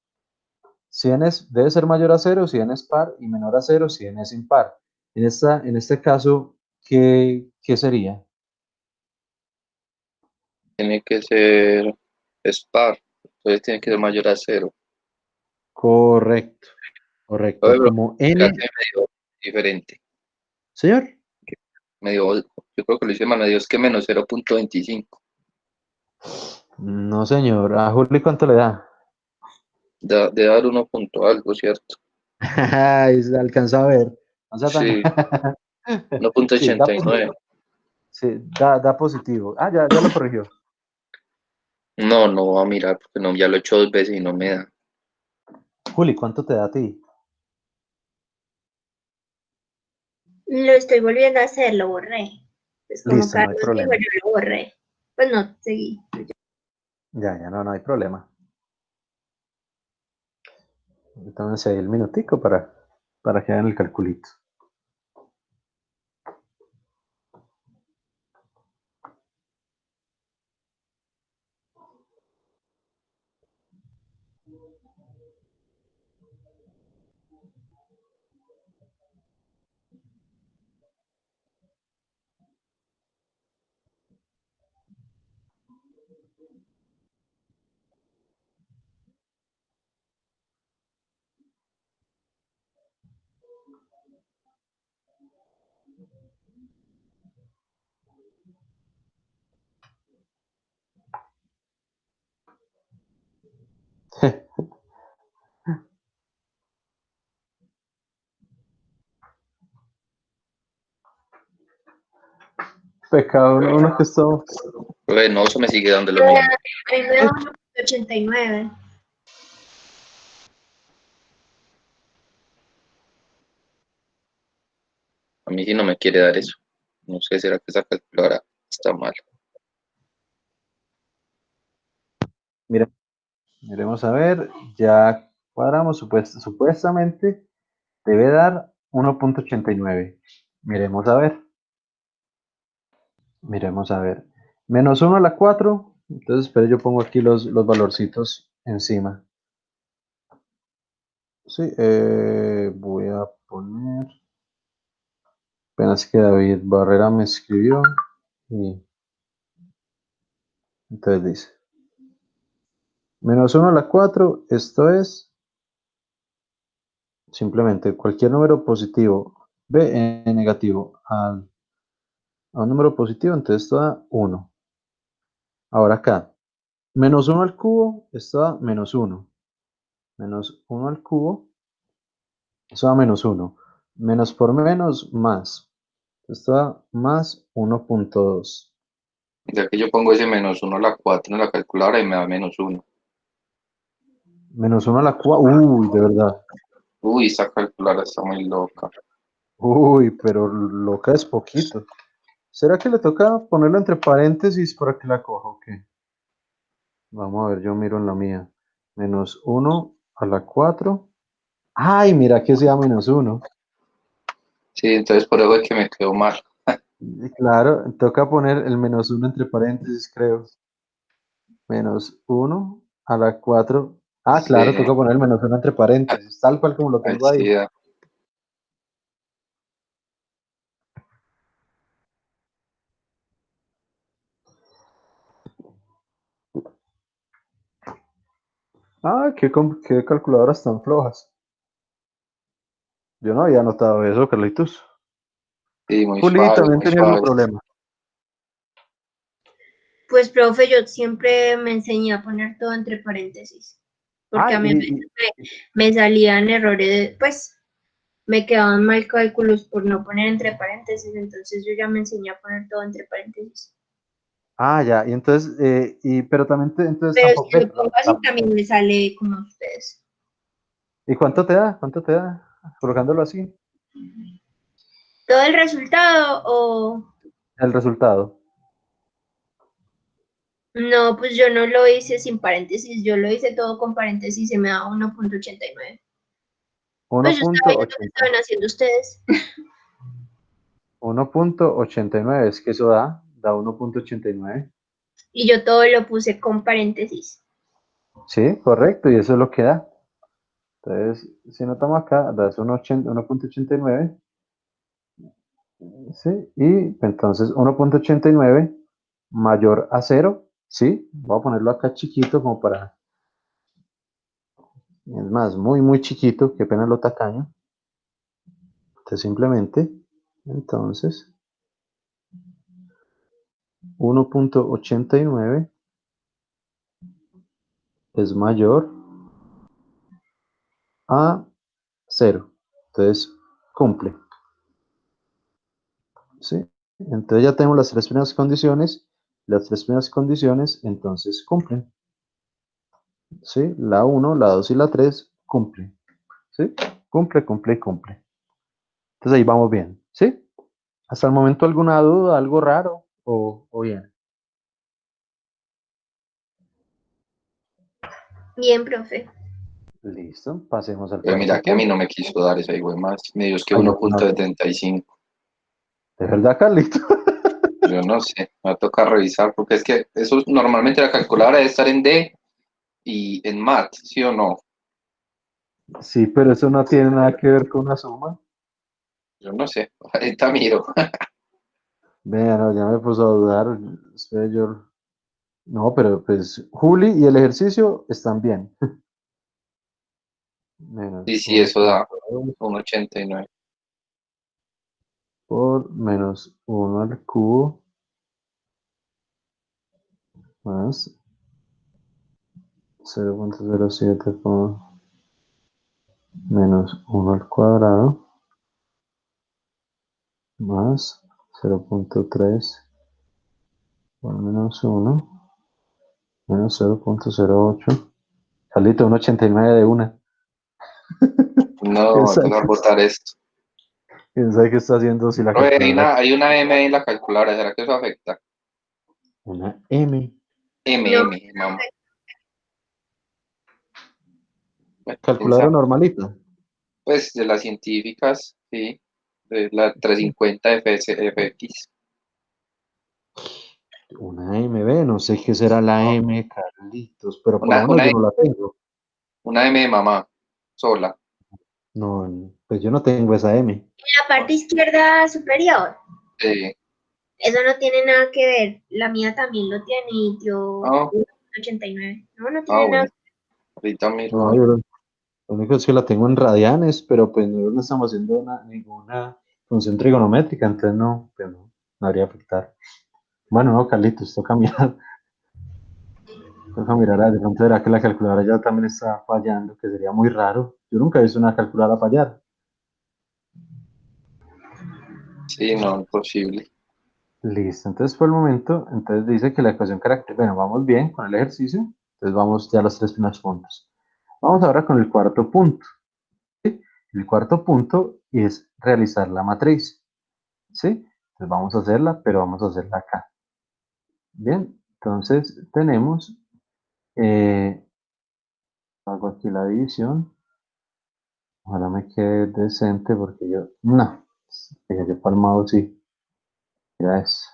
Si n debe ser mayor a 0 si n es par y menor a 0 si n es impar. En este caso, ¿qué sería? Tiene que ser par, entonces tiene que ser mayor a 0. Correcto, correcto. Oye, bro, Como casi n, medio diferente. señor. Yo creo que lo hice mal, me dio es que menos 0.25. No, señor. ¿A Juli cuánto le da? De dar 1 punto algo, ¿cierto? Ay, se alcanza a ver. O sea, tan... Sí, uno punto Sí, ochenta y nueve. da positivo. Ah, ya lo corrigió. No, no voy a mirar porque no, ya lo he hecho 2 veces y no me da. Juli, ¿cuánto te da a ti? Lo estoy volviendo a hacer, lo borré. Pues como Listo, no hay Carlos dijo, problema. yo lo borré. Pues no, seguí. Ya, no hay problema. Entonces ahí el minutico para que hagan el calculito. Pecado, uno que está... No, eso me sigue dando lo A mismo. mí me da 1.89. A mí sí no me quiere dar eso. No sé, ¿será que esa calculadora está mal? Mira, miremos a ver, ya cuadramos, supuestamente debe dar 1.89. Miremos a ver, miremos a ver. Menos 1 a la 4, entonces espero yo pongo aquí los valorcitos encima. Sí, voy a poner, apenas que David Barrera me escribió, y entonces dice, menos 1 a la 4, esto es simplemente cualquier número positivo, negativo a un número positivo, entonces esto da 1. Ahora acá, menos 1 al cubo, esto da menos 1. Menos 1 al cubo, esto da menos 1. Menos por menos, más. Esto da más 1.2. Ya que yo pongo ese menos 1 a la 4 en la calculadora y me da menos 1. Menos 1 a la 4. Uy, de verdad. Uy, esa calculadora está muy loca. Uy, pero loca es poquito. ¿Será que le toca ponerlo entre paréntesis para que la coja o qué? Vamos a ver, yo miro en la mía. Menos 1 a la 4. Ay, mira que sea menos 1. Sí, entonces por eso es que me quedó mal. Claro, toca poner el menos 1 entre paréntesis, creo. Menos 1 a la 4. Ah, Sí, claro, toca poner el menos 1 entre paréntesis, tal cual como lo ahí tengo sí ahí. da. Ah, qué calculadoras tan flojas. Yo no había notado eso, Carlitos. Sí, muy Juli suave, también muy tenía el mismo suave. problema. Pues, profe, yo siempre me enseñé a poner todo entre paréntesis, porque Ah, a mí a veces me salían errores, pues me quedaban mal cálculos por no poner entre paréntesis, entonces yo ya me enseñé a poner todo entre paréntesis. ya, y entonces, pero también, entonces Pero tampoco, si lo pongo así también me sale como ustedes. ¿y cuánto te da? ¿Cuánto te da? Colocándolo así, ¿Todo el resultado o...? el resultado. No, pues yo no lo hice sin paréntesis, yo lo hice todo con paréntesis y me da 1.89. Pues yo estaba viendo lo que 1.80, estaban haciendo ustedes. 1.89, es que eso da 1.89. Y yo todo lo puse con paréntesis. Sí, correcto, y eso es lo que da. Entonces, si notamos acá, das 1.89, ¿sí? Y entonces 1.89 mayor a 0, ¿sí? Voy a ponerlo acá chiquito como para, es más, muy, muy chiquito, que apenas lo tacaño. Entonces simplemente, entonces, 1.89 es mayor a 0. Entonces, cumple, ¿sí? Entonces ya tenemos las tres primeras condiciones. Las tres primeras condiciones, entonces, cumplen. ¿Sí? La 1, la 2 y la 3 cumplen. ¿Sí? Cumple, cumple y cumple. Entonces ahí vamos bien. ¿Sí? Hasta el momento alguna duda, algo raro o bien. Bien, profe. Listo, pasemos al Pero mira que a mí parcial. no me quiso dar esa igual más. Me dio es que Ay, uno no, punto setenta y cinco. de verdad, Carlito. Yo no sé, me va a tocar revisar porque es que eso normalmente la calculadora debe estar en D y en MAT, ¿sí o no? Sí, pero eso no tiene nada que ver con una suma. Yo no sé, ahorita miro. Vea, no, ya me puso a dudar. Espere, no, pero pues Juli y el ejercicio están bien. Sí, Menos sí, eso da 1.2 1,89. por menos 1 al cubo más 0.07 por menos 1 al cuadrado más 0.3 Por menos 1, menos 0.08. Carlito, un 89 de una. No, ¿Quién voy a sabe, empezar a botar esto. quién sabe qué está haciendo si la Profe, calculadora? hay una M ahí en la calculadora, ¿será que eso afecta? Una M. No, Mamá. Bueno, quién Calculadora sabe. normalita. Pues de las científicas, sí, de la 350 FX. Una M, B, no sé qué será la No, M, Carlitos, pero por lo menos una, yo no la tengo. una M de mamá, sola. No, pues yo no tengo esa M. la parte izquierda superior. Sí. Eso no tiene nada que ver. La mía también lo tiene y yo Ah, 89. No, no ah, tiene nada. bueno, ahorita miro. No, yo lo único es que la tengo en radianes, pero pues no estamos haciendo ninguna función trigonométrica, entonces no, pues no habría afectar. Bueno, no, Carlitos, toca mirar, toca mirar, de pronto será que la calculadora ya también está fallando, que sería muy raro. Yo nunca he visto una calculadora fallar. Sí, no, imposible. Listo, entonces por el momento, entonces dice que la ecuación característica, bueno, vamos bien con el ejercicio, entonces vamos ya a los tres primeros puntos. Vamos ahora con el cuarto punto. ¿Sí? El cuarto punto es realizar la matriz, ¿sí? Entonces vamos a hacerla, pero vamos a hacerla acá. Bien, entonces tenemos, hago aquí la división, ojalá me quede decente porque yo, no, fíjate, palmado sí, ya es,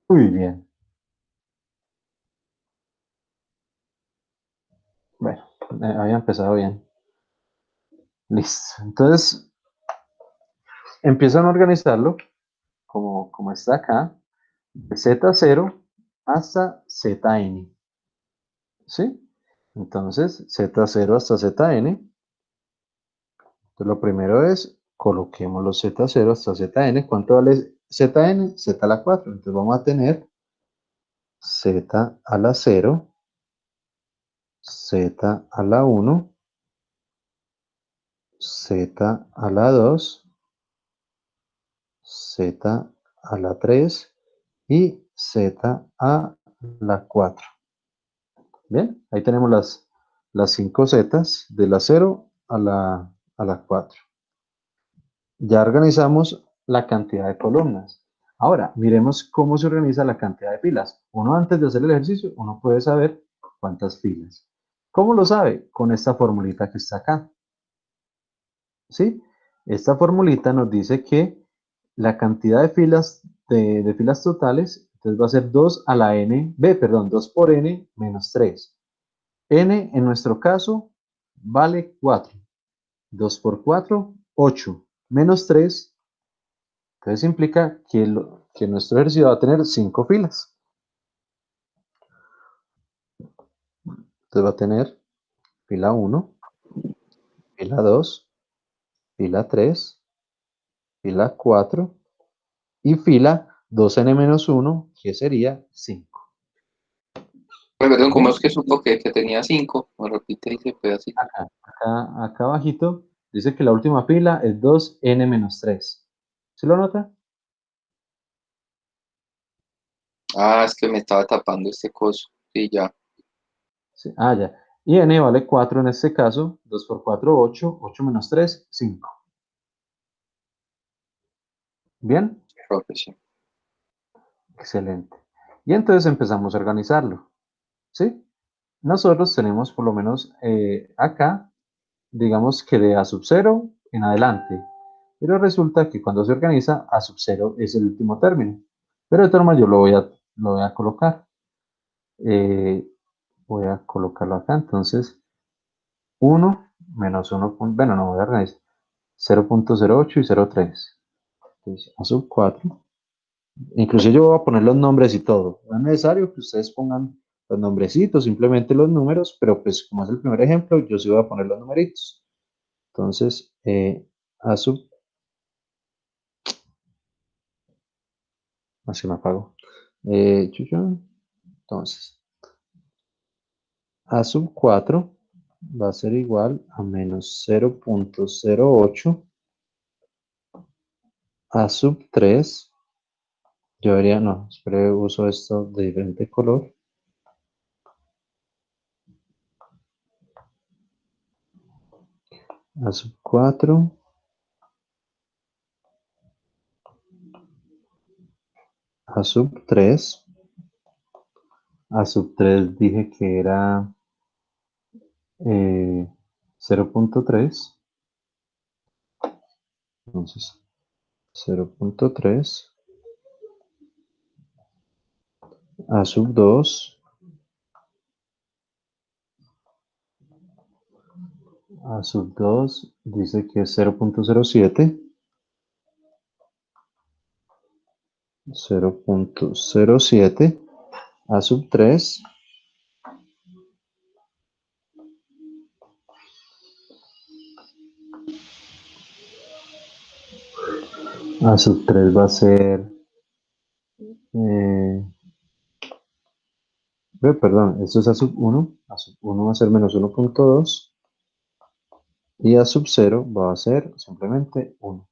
muy bien, bueno, había empezado bien, listo, entonces empiezan a organizarlo como está acá, de Z0 hasta Zn, ¿sí? Entonces, Z0 hasta Zn, entonces lo primero es, coloquemos los Z0 hasta Zn, ¿cuánto vale Zn? Z a la 4, entonces vamos a tener Z a la 0, Z a la 1, Z a la 2, Z a la 3 y Z a la 4. Bien, ahí tenemos las 5 zetas de la 0 a la 4. Ya organizamos la cantidad de columnas. Ahora, miremos cómo se organiza la cantidad de filas. Uno antes de hacer el ejercicio, uno puede saber cuántas filas. ¿Cómo lo sabe? Con esta formulita que está acá. ¿Sí? Esta formulita nos dice que la cantidad de filas, de filas totales, entonces va a ser 2 a la n, perdón, 2 por n menos 3. N en nuestro caso vale 4. 2 por 4, 8. Menos 3, entonces implica que nuestro ejercicio va a tener 5 filas. Entonces va a tener fila 1, fila 2, fila 3, fila 4 y fila 2n-1, que sería 5. Perdón, ¿cómo Bien, es que supo que tenía 5? Me repite ese pedacito. acá abajito dice que la última fila es 2n-3. ¿Sí lo nota? Ah, es que me estaba tapando este coso. Sí, ya. Sí, ya. Y n vale 4 en este caso. 2 por 4, 8. 8 menos 3, 5. Bien, Profe, sí. excelente. Y entonces empezamos a organizarlo. ¿Sí? Nosotros tenemos por lo menos acá, digamos que de A sub 0 en adelante. Pero resulta que cuando se organiza, A sub 0 es el último término. Pero de todas formas yo lo voy a colocar. Eh, voy a colocarlo acá. Entonces, 1 menos 1, bueno, no voy a organizar. 0.08 y 0.3. Entonces, A sub 4. Incluso yo voy a poner los nombres y todo. No es necesario que ustedes pongan los nombrecitos, simplemente los números, pero pues como es el primer ejemplo, yo sí voy a poner los numeritos. Entonces, A sub, así me apago. Entonces, A sub 4 va a ser igual a menos 0.08. A sub 3 Yo diría, no, espere, uso esto de diferente color. A sub 4. A sub 3. A sub 3 dije que era 0.3. Entonces, 0.3. A sub 2. A sub 2 dice que es 0.07. 0.07. A sub 3. A sub 3 va a ser... perdón, esto es a sub 1. A sub 1 va a ser menos 1.2. Y a sub 0 va a ser simplemente 1.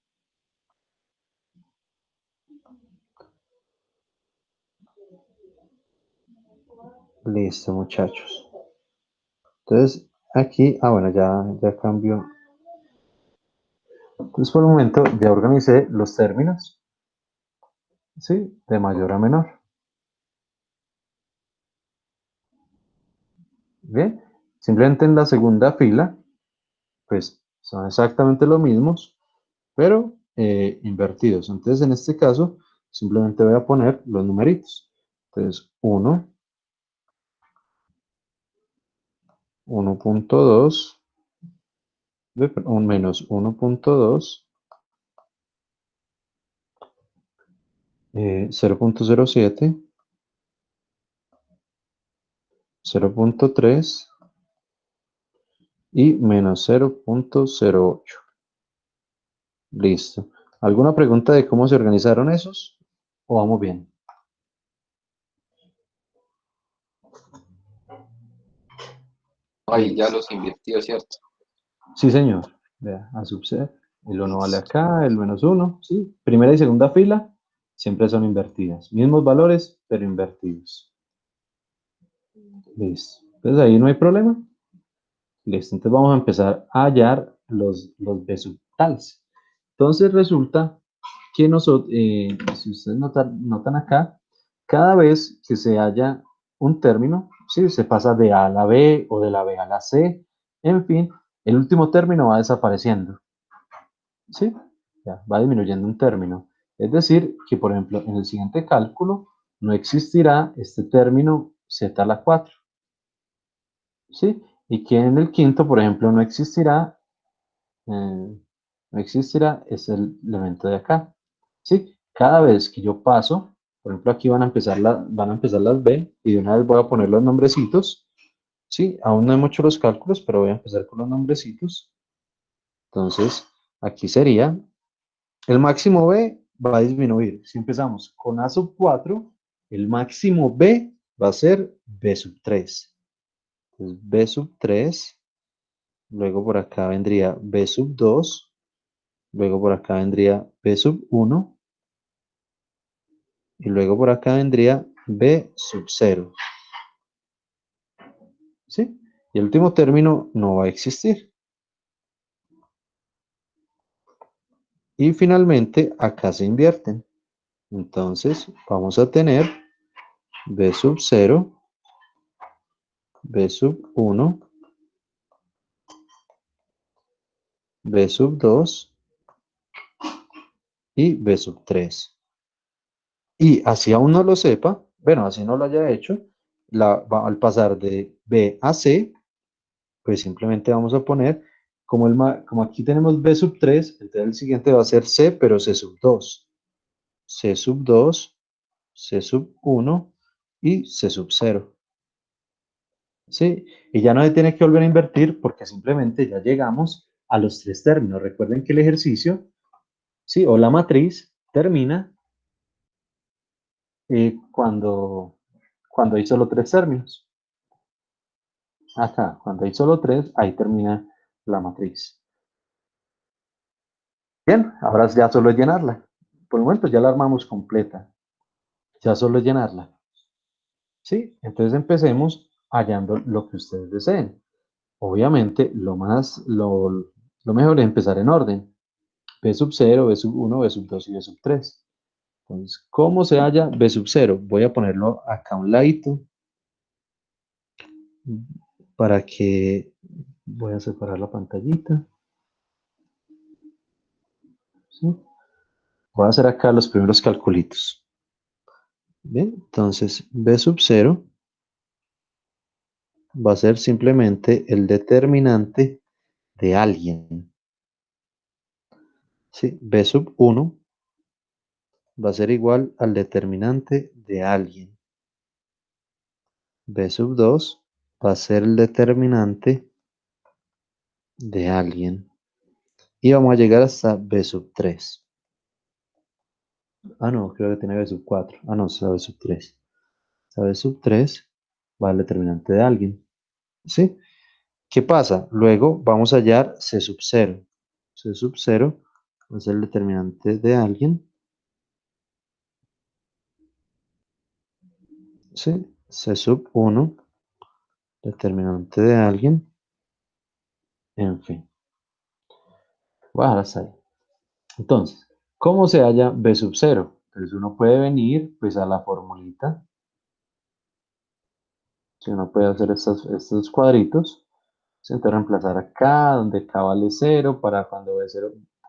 Listo, muchachos. Entonces, aquí, bueno, ya cambió. Entonces, por el momento, ya organicé los términos, ¿sí? De mayor a menor. Bien, simplemente en la segunda fila, pues son exactamente los mismos, pero invertidos. Entonces, en este caso, simplemente voy a poner los numeritos. Entonces, 1, 1.2, un menos 1.2, 0.07, 0.3 y menos 0.08. Listo. ¿Alguna pregunta de cómo se organizaron esos? ¿O vamos bien? Ahí ya los invirtió, ¿cierto? Sí, señor. Vea, a sub C. El 1 vale acá, el menos 1. ¿Sí? Primera y segunda fila siempre son invertidas. Mismos valores, pero invertidos. Listo. Entonces ahí no hay problema. Listo. Entonces vamos a empezar a hallar los B sub tales. Entonces resulta que nosotros, si ustedes notan acá, cada vez que se halla un término, ¿sí? Se pasa de A a la B o de la B a la C, en fin, el último término va desapareciendo, ¿sí? Ya, va disminuyendo un término. Es decir, que por ejemplo, en el siguiente cálculo no existirá este término Z a la 4, ¿sí? Y que en el quinto, por ejemplo, no existirá es el elemento de acá, ¿sí? Cada vez que yo paso, por ejemplo, aquí van a empezar las B y de una vez voy a poner los nombrecitos, ¿sí? Aún no he hecho los cálculos, pero voy a empezar con los nombrecitos. Entonces, aquí sería, el máximo B va a disminuir. Si empezamos con A sub 4, el máximo B va a ser B sub 3. Entonces, B sub 3, luego por acá vendría B sub 2, luego por acá vendría B sub 1, y luego por acá vendría B sub 0. ¿Sí? Y el último término no va a existir. Y finalmente acá se invierten. Entonces vamos a tener B sub 0, B sub 1, B sub 2 y B sub 3. Y así aún no lo sepa, bueno, así no lo haya hecho, al pasar de B a C, pues simplemente vamos a poner, como aquí tenemos B sub 3, entonces el siguiente va a ser C, pero C sub 2. C sub 2, C sub 1 y C sub 0. ¿Sí? Y ya no se tiene que volver a invertir porque simplemente ya llegamos a los tres términos. Recuerden que el ejercicio, ¿sí? O la matriz termina cuando hay solo tres términos. Acá, cuando hay solo tres, ahí termina la matriz. Bien, ahora ya solo es llenarla. Por el momento ya la armamos completa. Ya solo es llenarla. ¿Sí? Entonces empecemos hallando lo que ustedes deseen. Obviamente, lo mejor es empezar en orden. B sub 0, B sub 1, B sub 2 y B sub 3. Entonces, ¿cómo se halla B sub 0? Voy a ponerlo acá a un ladito para que voy a separar la pantallita. ¿Sí? Voy a hacer acá los primeros calculitos. Bien, entonces B sub 0 va a ser simplemente el determinante de alguien. ¿Sí? B sub 1 va a ser igual al determinante de alguien. B sub 2 va a ser el determinante de alguien. Y vamos a llegar hasta B sub 3. Ah, no, creo que tiene B sub 4. Ah, no, es B sub 3. B sub 3 va al determinante de alguien. ¿Sí? ¿Qué pasa? Luego vamos a hallar C sub 0. C sub 0 va a ser el determinante de alguien. ¿Sí? C sub 1, determinante de alguien. En fin. Voy a dejar hasta ahí. Entonces, ¿cómo se halla B sub 0? Entonces uno puede venir pues a la formulita. Si uno puede hacer estos cuadritos. Entonces reemplazar acá, donde K vale 0, para cuando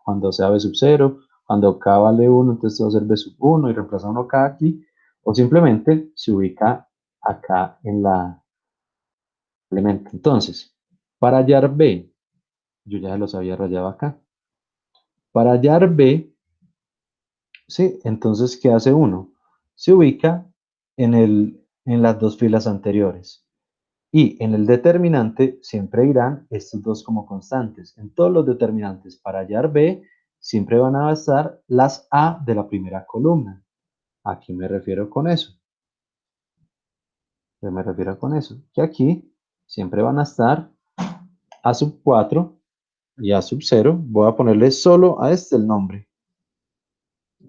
cuando sea B sub 0, cuando K vale 1, entonces va a ser B sub 1 y reemplaza uno K aquí, o simplemente se ubica acá en la elemento. Entonces, para hallar B, yo ya los había rayado acá. Para hallar B, ¿sí? Entonces, ¿qué hace uno? Se ubica en las dos filas anteriores. Y en el determinante siempre irán estos dos como constantes. En todos los determinantes para hallar B siempre van a estar las A de la primera columna. ¿A qué me refiero con eso? ¿Qué me refiero con eso? Que aquí siempre van a estar A sub 4 y A sub 0. Voy a ponerle solo a este el nombre.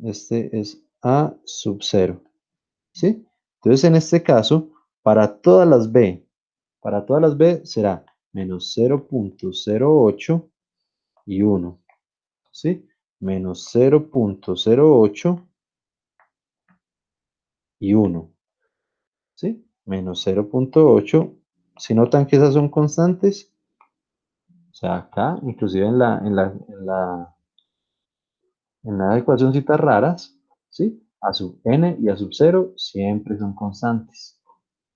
Este es A sub 0. ¿Sí? Entonces en este caso, para todas las B será menos 0.08 y 1, ¿sí? Menos 0.08 y 1, ¿sí? Menos 0.8. Si notan que esas son constantes, o sea, acá, inclusive en la ecuacioncitas raras, ¿sí? A sub n y a sub 0 siempre son constantes,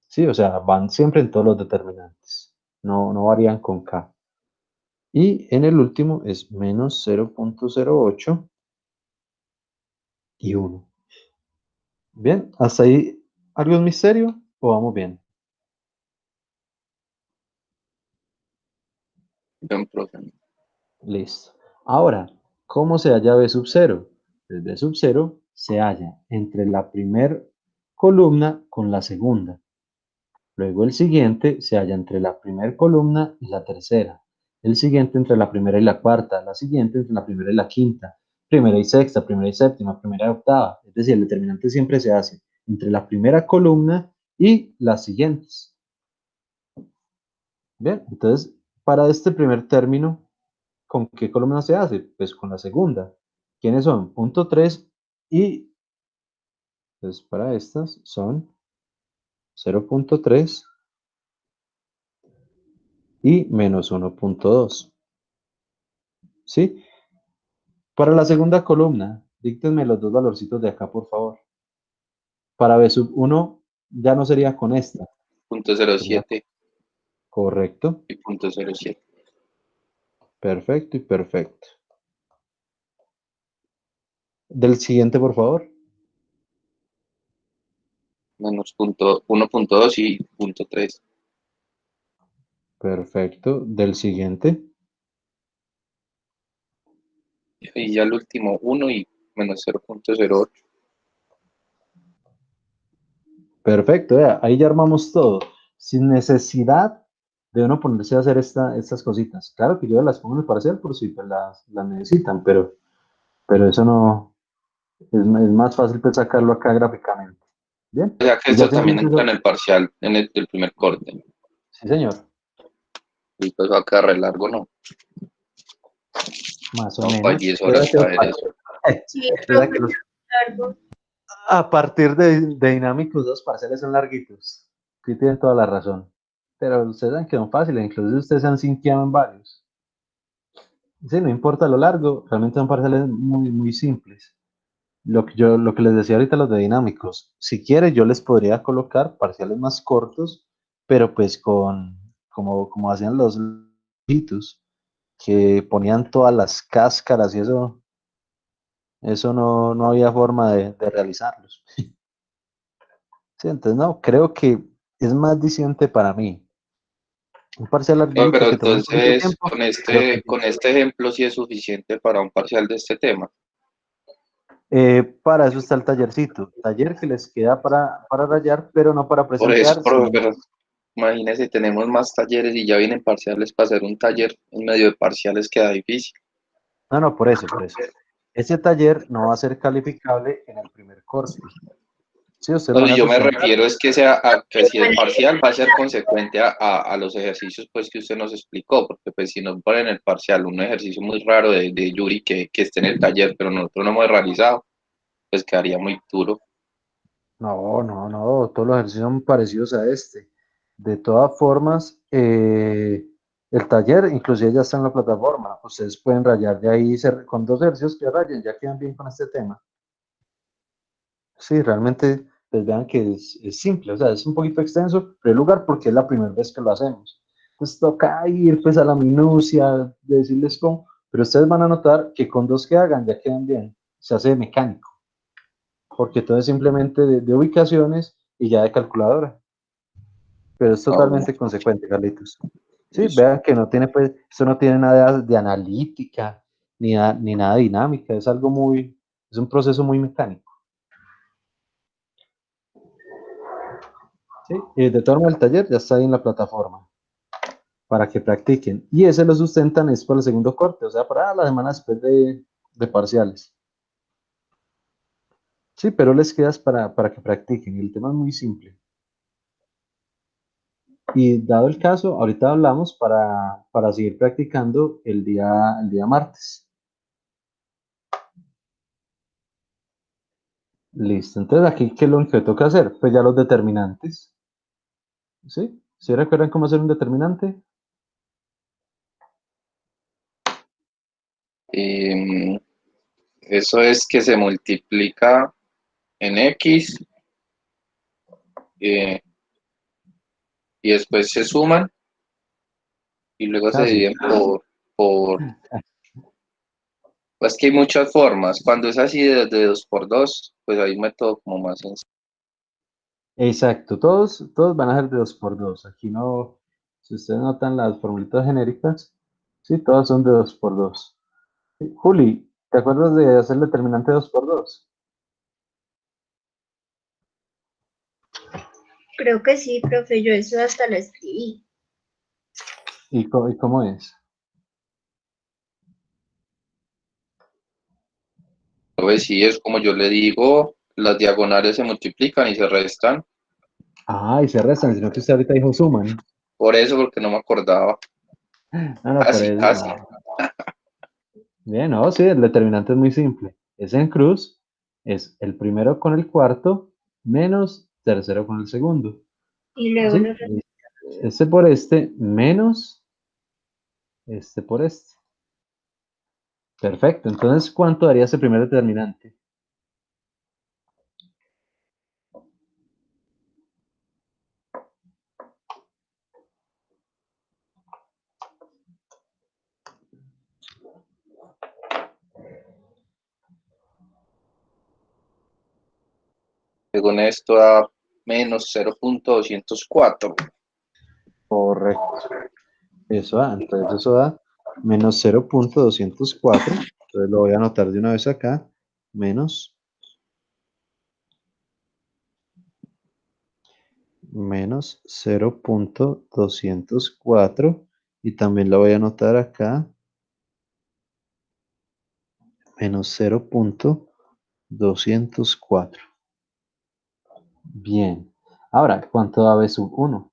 ¿sí? O sea, van siempre en todos los determinantes, no varían con k. Y en el último es menos 0.08 y 1. Bien, ¿hasta ahí algo misterio o vamos bien? Bien, profe. Listo. Ahora, ¿cómo se halla B sub 0? El B sub 0 se halla entre la primera columna con la segunda. Luego el siguiente se halla entre la primera columna y la tercera. El siguiente entre la primera y la cuarta. La siguiente entre la primera y la quinta. Primera y sexta, primera y séptima, primera y octava. Es decir, el determinante siempre se hace entre la primera columna y las siguientes. Bien, entonces, para este primer término, ¿con qué columna se hace? Pues con la segunda. ¿Quiénes son? Punto 3 y, pues para estas son 0.3 y menos 1.2. ¿Sí? Para la segunda columna, díctenme los dos valorcitos de acá, por favor. Para B sub 1 ya no sería con esta. Punto cero Sería siete correcto, y punto 07. perfecto y perfecto. Del siguiente, por favor. Menos 1.2 y punto 3. Perfecto. Del siguiente. Y ya el último 1 y menos 0.08. Perfecto, vea, ahí ya armamos todo, sin necesidad de uno ponerse a hacer estas cositas. Claro que yo las pongo en el parcial por si pues, las necesitan, pero eso no, es más fácil pues, sacarlo acá gráficamente. Bien. O sea que Y ya esto también simplemente entra en el parcial, en el primer corte. sí, señor, Y pues va a quedar re largo, ¿no? más o Vamos para menos. 10 horas para ver eso. Sí, O sea profe, que largo. a partir de dinámicos, los parciales son larguitos. Sí, tienen toda la razón. Pero ustedes han quedado fáciles, incluso ustedes se han sintiado en varios. Sí, no importa lo largo, realmente son parciales muy, muy simples. Lo que les decía ahorita los de dinámicos, si quiere yo les podría colocar parciales más cortos, pero pues como hacían los hitos, que ponían todas las cáscaras y eso no había forma de realizarlos. Sí, entonces no, creo que es más diciente para mí. Un parcial No, larguito pero que tome un poquito de entonces, tiempo, creo que con este ejemplo sí es suficiente para un parcial de este tema. para eso está el tallercito. Taller que les queda para rayar, pero no para Por eso, presentear, profe, sino. pero imagínese, tenemos más talleres y ya vienen parciales para hacer un taller en medio de parciales queda difícil. No, no, por eso, por eso. Ese taller no va a ser calificable en el primer corte. Sí, ustedes lo No, van y a yo me sustentar. refiero es que que si el parcial va a ser consecuente a los ejercicios pues que usted nos explicó, porque pues si nos ponen el parcial un ejercicio muy raro de Yuri que esté en el taller, pero nosotros no hemos realizado, pues quedaría muy duro. No, todos los ejercicios son parecidos a este. De todas formas, el taller inclusive ya está en la plataforma. Ustedes pueden rayar de ahí con dos ejercicios que rayen, ya quedan bien con este tema. Sí, realmente, pues vean que es simple, o sea, es un poquito extenso, pero el lugar porque es la primera vez que lo hacemos. Pues toca ir pues a la minucia, decirles cómo, pero ustedes van a notar que con dos que hagan ya quedan bien, se hace mecánico, porque todo es simplemente de ubicaciones y ya de calculadora, pero es Ah, bueno, totalmente consecuente, Carlitos. Sí, listo. vean que no tiene pues, esto no tiene nada de analítica, ni nada dinámica, es algo muy, es un proceso muy mecánico. Sí, y de todas formas el taller ya está ahí en la plataforma para que practiquen. Y ese lo sustentan es para el segundo corte, o sea, para la semana después de parciales. Sí, pero les quedas para que practiquen. Y el tema es muy simple. Y dado el caso, ahorita hablamos para seguir practicando el día martes. Listo. Entonces, aquí, ¿qué es lo que toca hacer? Pues ya los determinantes. ¿Sí? ¿Sí recuerdan cómo hacer un determinante? Y eso es que se multiplica en X eh, y después se suman y luego se Casi. dividen por. Pues que hay muchas formas. Cuando es así de 2 por 2 pues hay un método como más sencillo. Exacto, todos van a ser de 2 por 2. Aquí no, si ustedes notan las formulitas genéricas, sí, todas son de 2 por 2. Juli, ¿te acuerdas de hacer el determinante 2 por 2? Creo que sí, profe, yo eso hasta lo escribí. ¿Y cómo es? Pues sí, es como yo le digo, las diagonales se multiplican y se restan. Ah, y se restan, sino que usted ahorita dijo suman. Por eso, porque no me acordaba. No, por Así, eso. así. Bien, no, sí, el determinante es muy simple. Es en cruz, es el primero con el cuarto menos tercero con el segundo. Y luego ¿Sí? Este por este menos este por este. Perfecto. Entonces, ¿cuánto daría ese primer determinante? Según esto da menos 0,204. Correcto. Eso da. Entonces, eso da menos 0,204. Entonces, lo voy a anotar de una vez acá. Menos 0,204. Y también lo voy a anotar acá. Menos 0,204. Bien. Ahora, ¿cuánto da B sub 1?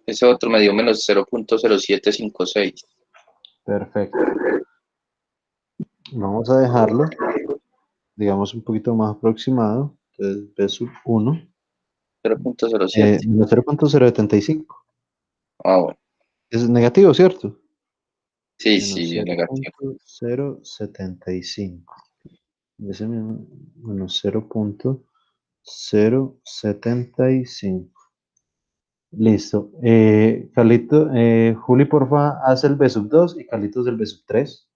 Ese otro me dio menos 0.0756. Perfecto. Vamos a dejarlo, digamos, un poquito más aproximado. Entonces, B sub 1. 0.07. Menos 0.075. Ah, bueno. Es negativo, ¿cierto? Sí, Menos sí, es negativo. 0.075. Ese mismo, menos 0.075. Listo. Carlito, Juli, porfa, hace el B sub 2 y Carlitos el B sub 3.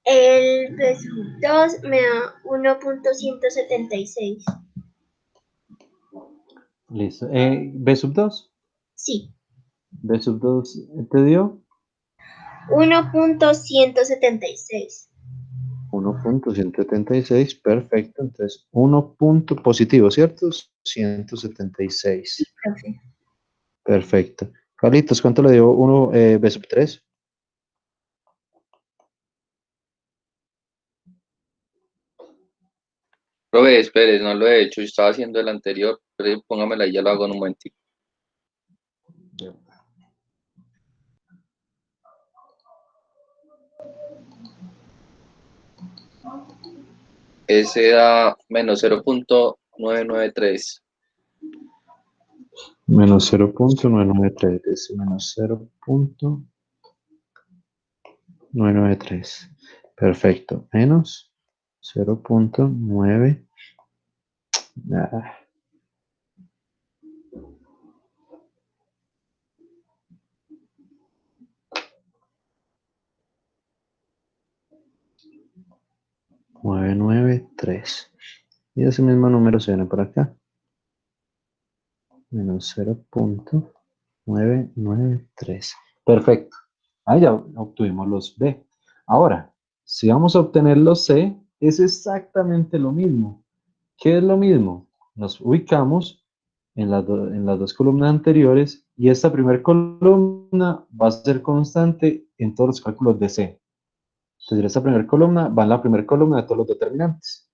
El B sub 2 me da 1.176. Listo. B sub 2. Sí, B sub 2 te dio 1.176. 1.176. Perfecto. Entonces, 1 punto positivo, ¿cierto? 176. Profe. Perfecto. Carlitos, ¿cuánto le dio 1 B sub 3? Profe, espere, no lo he hecho. Yo estaba haciendo el anterior, pero póngamela ahí, ya lo hago en un momentico. Ese da menos 0.993. Menos 0.993. Menos 0.993. Perfecto. Menos 0.9. 993. Y ese mismo número se viene por acá. Menos 0.993. Perfecto. Ahí ya obtuvimos los B. Ahora, si vamos a obtener los C, es exactamente lo mismo. ¿Qué es lo mismo? Nos ubicamos en las dos columnas anteriores y esta primera columna va a ser constante en todos los cálculos de C. Entonces, esta primera columna va en la primera columna de todos los determinantes.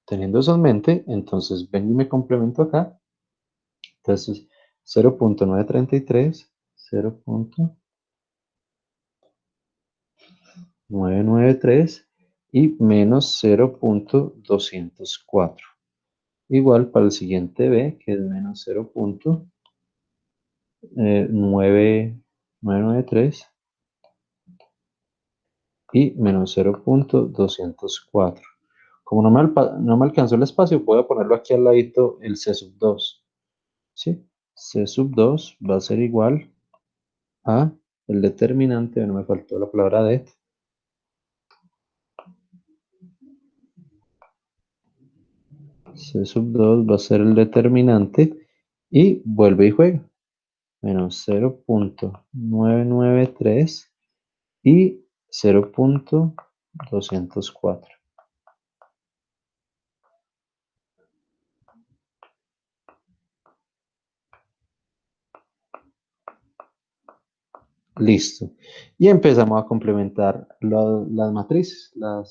Teniendo eso en mente, entonces ven y me complemento acá. Entonces, 0.933, 0.993 y menos 0.204. Igual para el siguiente B, que es menos 0.993 y menos 0.204. Como no me alcanzó el espacio, voy a ponerlo aquí al ladito el C sub 2. ¿Sí? C sub 2 va a ser igual a el determinante, no me faltó la palabra det, C sub 2 va a ser el determinante y vuelve y juega. Menos 0.993 y 0.204. Listo. Y empezamos a complementar las matrices, la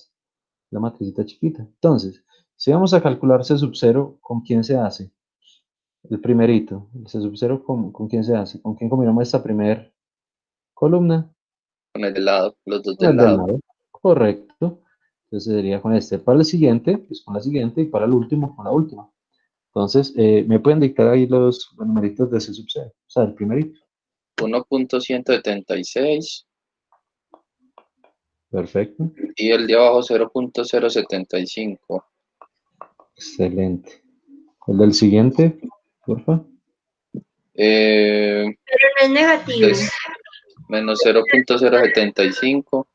matricita chiquita. Entonces, si vamos a calcular C sub 0, ¿con quién se hace? el primerito, el C sub 0, ¿con quién se hace? ¿Con quién combinamos esta primera columna? Con el del lado, los dos Con del el del lado. lado. Correcto. Entonces sería con este para el siguiente, pues con la siguiente, y para el último, con la última. Entonces, me pueden dictar ahí los numeritos de C sub 0, o sea, el primerito. 1.176 Perfecto. y el de abajo 0.075. Excelente. El del siguiente, porfa. Eh, Pero no es negativo. es menos 0.075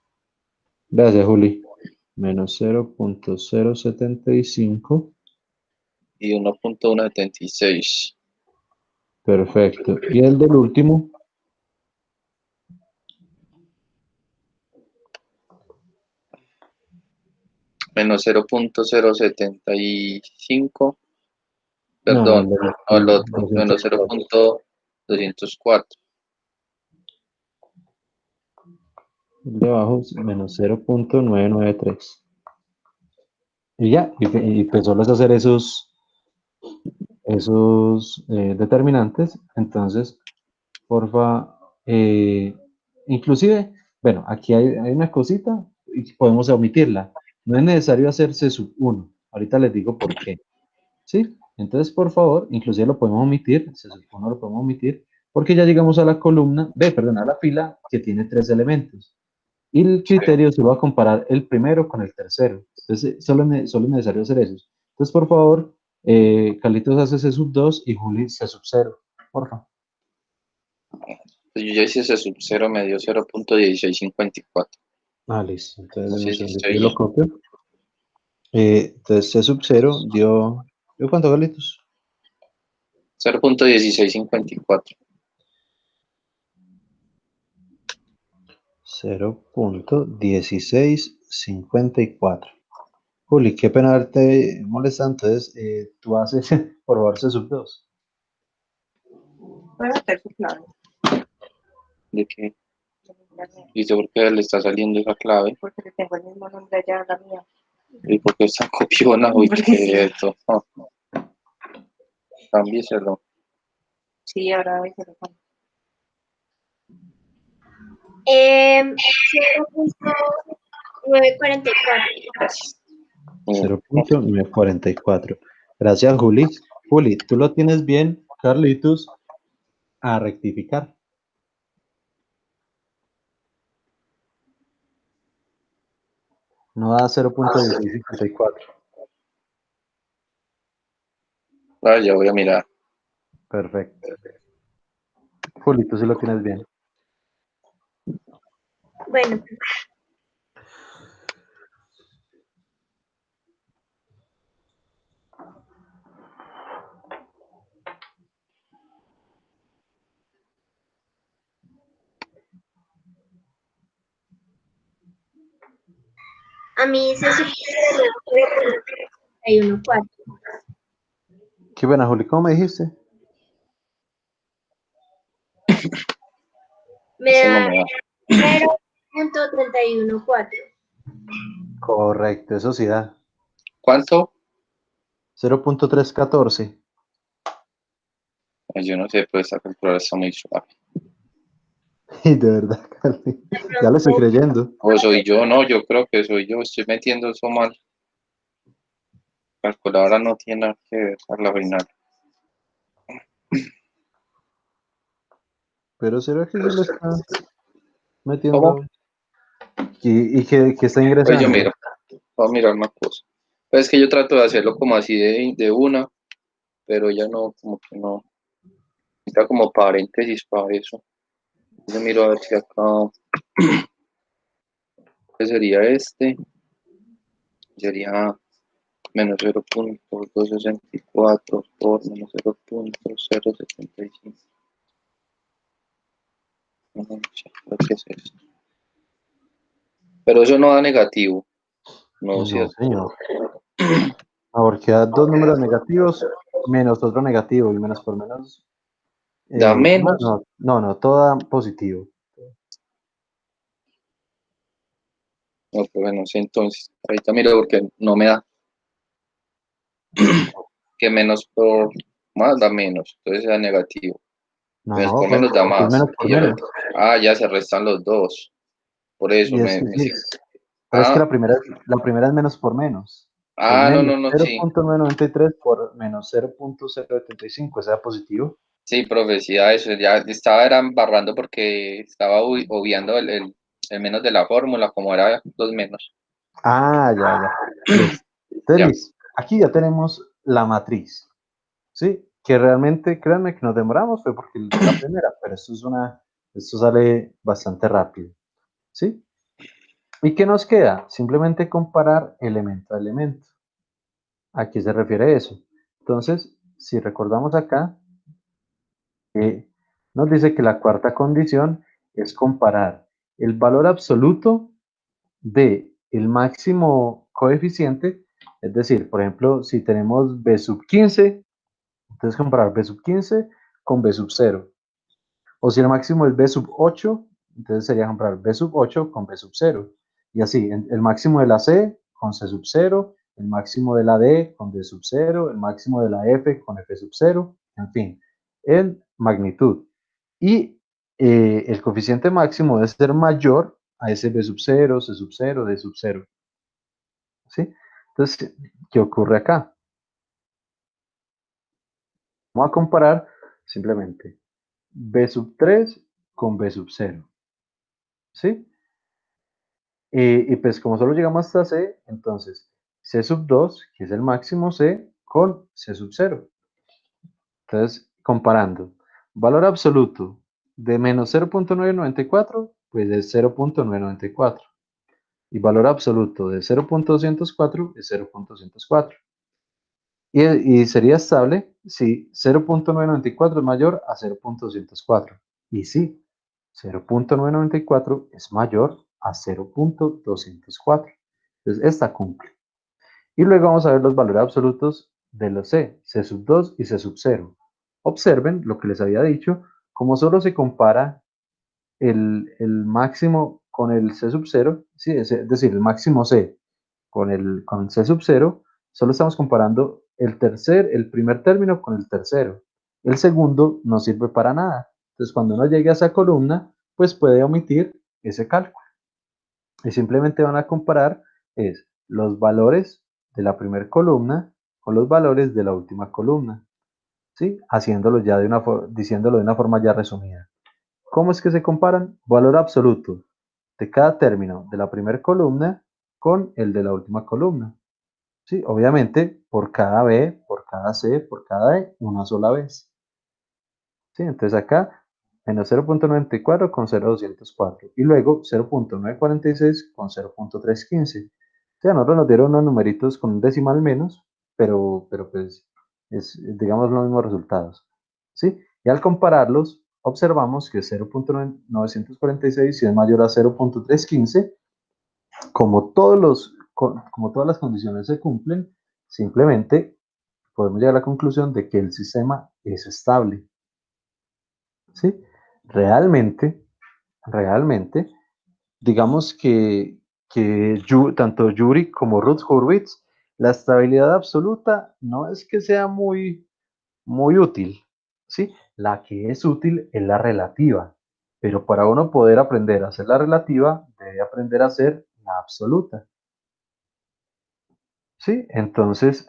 Gracias, Juli. Menos 0.075. y 1.176. Perfecto. Y el del último, Menos 0.075. no, Perdón, no, el otro, menos 204. 0.204. El de abajo, menos 0.993. Y ya, y pues solo es hacer esos determinantes. Entonces, porfa, inclusive, bueno, aquí hay una cosita y podemos omitirla. No es necesario hacer C sub 1. Ahorita les digo por qué. ¿Sí? Entonces, por favor, inclusive lo podemos omitir, C sub 1 lo podemos omitir, porque ya llegamos a la columna, perdón, a la fila que tiene 3 elementos. Y el Sí. criterio se va a comparar el primero con el tercero. Entonces, solo es necesario hacer eso. Entonces, por favor, Carlitos hace C sub 2 y Juli C sub 0. Por favor. Yo ya hice ese sub 0, me dio 0.1654. Ah, listo. Entonces, No dame sé un si segundito, estoy yo lo bien. copio. Entonces, C sub 0 ¿dio cuánto, Carlitos? 0.1654. 0.1654. Juli, qué pena haberte molestado. Entonces, tú haces, por favor, C sub 2. Puedo hacer su clave. ¿De qué? ¿Dice por qué le está saliendo esa clave? Porque le tengo el mismo nombre allá a la mía. ¿Y por qué está copiona? Uy, Porque qué sí. esto. Oh, cámbieselo. Sí, ahora a veces lo pongo. 0.944. Gracias. 0.944. Gracias, Juli. Juli, tú lo tienes bien, Carlitos, a rectificar. No da 0.1654. Ah, ya voy a mirar. Perfecto. Juli, tú sí lo tienes bien. Bueno, a mí se supone 31.4. Qué buena, Juli. ¿Cómo me dijiste? Me Eso no da me da. 0.314. Correcto, eso sí da. ¿Cuánto? 0.314. Ay, yo no sé, pues esta calculadora está muy suave. Y de verdad, Carly, ya lo estoy creyendo. O soy yo, no, yo creo que soy yo. Estoy metiendo eso mal. Calculadora no tiene nada que ver a la final. Pero ¿será que sí lo está ¿Cómo? metiendo? ¿Y que está Pues yo ingresando? miro. Voy a mirar una cosa. Pues es que yo trato de hacerlo como así de una, pero ya no, como que no. Está como paréntesis para eso. Yo miro a ver si acá, ¿qué sería este? Sería menos 0.264 por menos 0.075. No sé, creo que es esto. Pero eso no da negativo, ¿no es No, cierto? señor. Porque da dos números negativos menos otro negativo y menos por menos. Da menos. No, todo da positivo. No, pues bueno, sí, entonces, ahorita miro porque no me da. Que menos por Más da menos, entonces da negativo. No, Menos no, por menos da porque es más. menos por menos. Ya se restan los dos. Por eso Y es que sí, pero es que Ah, la primera es menos por menos. Es no, menos no, no, sí. 0.993 por menos 0.075, ¿ese da positivo? Sí, profecía, eso. Ya estaba era embarrando porque estaba obviando el menos de la fórmula, como era dos menos. Ah, ya, ya. Listo. Entonces, Ya. listo. Aquí ya tenemos la matriz, ¿sí? Que realmente, créanme que nos demoramos, fue porque la primera, pero esto sale bastante rápido, ¿sí? ¿Y qué nos queda? Simplemente comparar elemento a elemento. ¿A qué se refiere eso? Entonces, si recordamos acá, nos dice que la cuarta condición es comparar el valor absoluto de el máximo coeficiente, es decir, por ejemplo, si tenemos b sub 15, entonces comparar b sub 15 con b sub 0. O si el máximo es b sub 8, entonces sería comparar b sub 8 con b sub 0. Y así, el máximo de la C con C sub 0, el máximo de la D con D sub 0, el máximo de la F con F sub 0, en fin, en magnitud. Y el coeficiente máximo debe ser mayor a ese B sub 0, C sub 0, D sub 0. ¿Sí? Entonces, ¿qué ocurre acá? Vamos a comparar simplemente B sub 3 con B sub 0. ¿Sí? Y pues como solo llegamos hasta C, entonces C sub 2, que es el máximo C, con C sub 0. Entonces, comparando, valor absoluto de menos 0.994, pues es 0.994. Y valor absoluto de 0.204 es 0.204. Y sería estable si 0.994 es mayor a 0.204. Y sí, 0.994 es mayor a 0.204. Entonces, esta cumple. Y luego vamos a ver los valores absolutos de los C sub 2 y C sub 0. Observen lo que les había dicho, como solo se compara el máximo con el C sub 0, ¿sí? Es decir, el máximo C con C sub 0, solo estamos comparando el primer término con el tercero. El segundo no sirve para nada. Entonces, cuando uno llegue a esa columna, pues puede omitir ese cálculo. Y simplemente van a comparar los valores de la primera columna con los valores de la última columna, ¿sí? Haciéndolo ya diciéndolo de una forma ya resumida. ¿Cómo es que se comparan? Valor absoluto de cada término de la primera columna con el de la última columna. ¿Sí? Obviamente, por cada B, por cada C, por cada E, una sola vez. ¿Sí? Entonces acá, menos 0.94 con 0.204. Y luego 0.946 con 0.315. O sea, nosotros nos dieron unos numeritos con un decimal menos, pero pues es, digamos, los mismos resultados. ¿Sí? Y al compararlos, observamos que 0.946, si es mayor a 0.315, como todas las condiciones se cumplen, simplemente podemos llegar a la conclusión de que el sistema es estable. ¿Sí? Realmente, realmente, digamos que tanto Yuri como Ruth Hurwitz, la estabilidad absoluta no es que sea muy útil, ¿sí? La que es útil es la relativa, pero para uno poder aprender a hacer la relativa, debe aprender a hacer la absoluta, ¿sí? Entonces,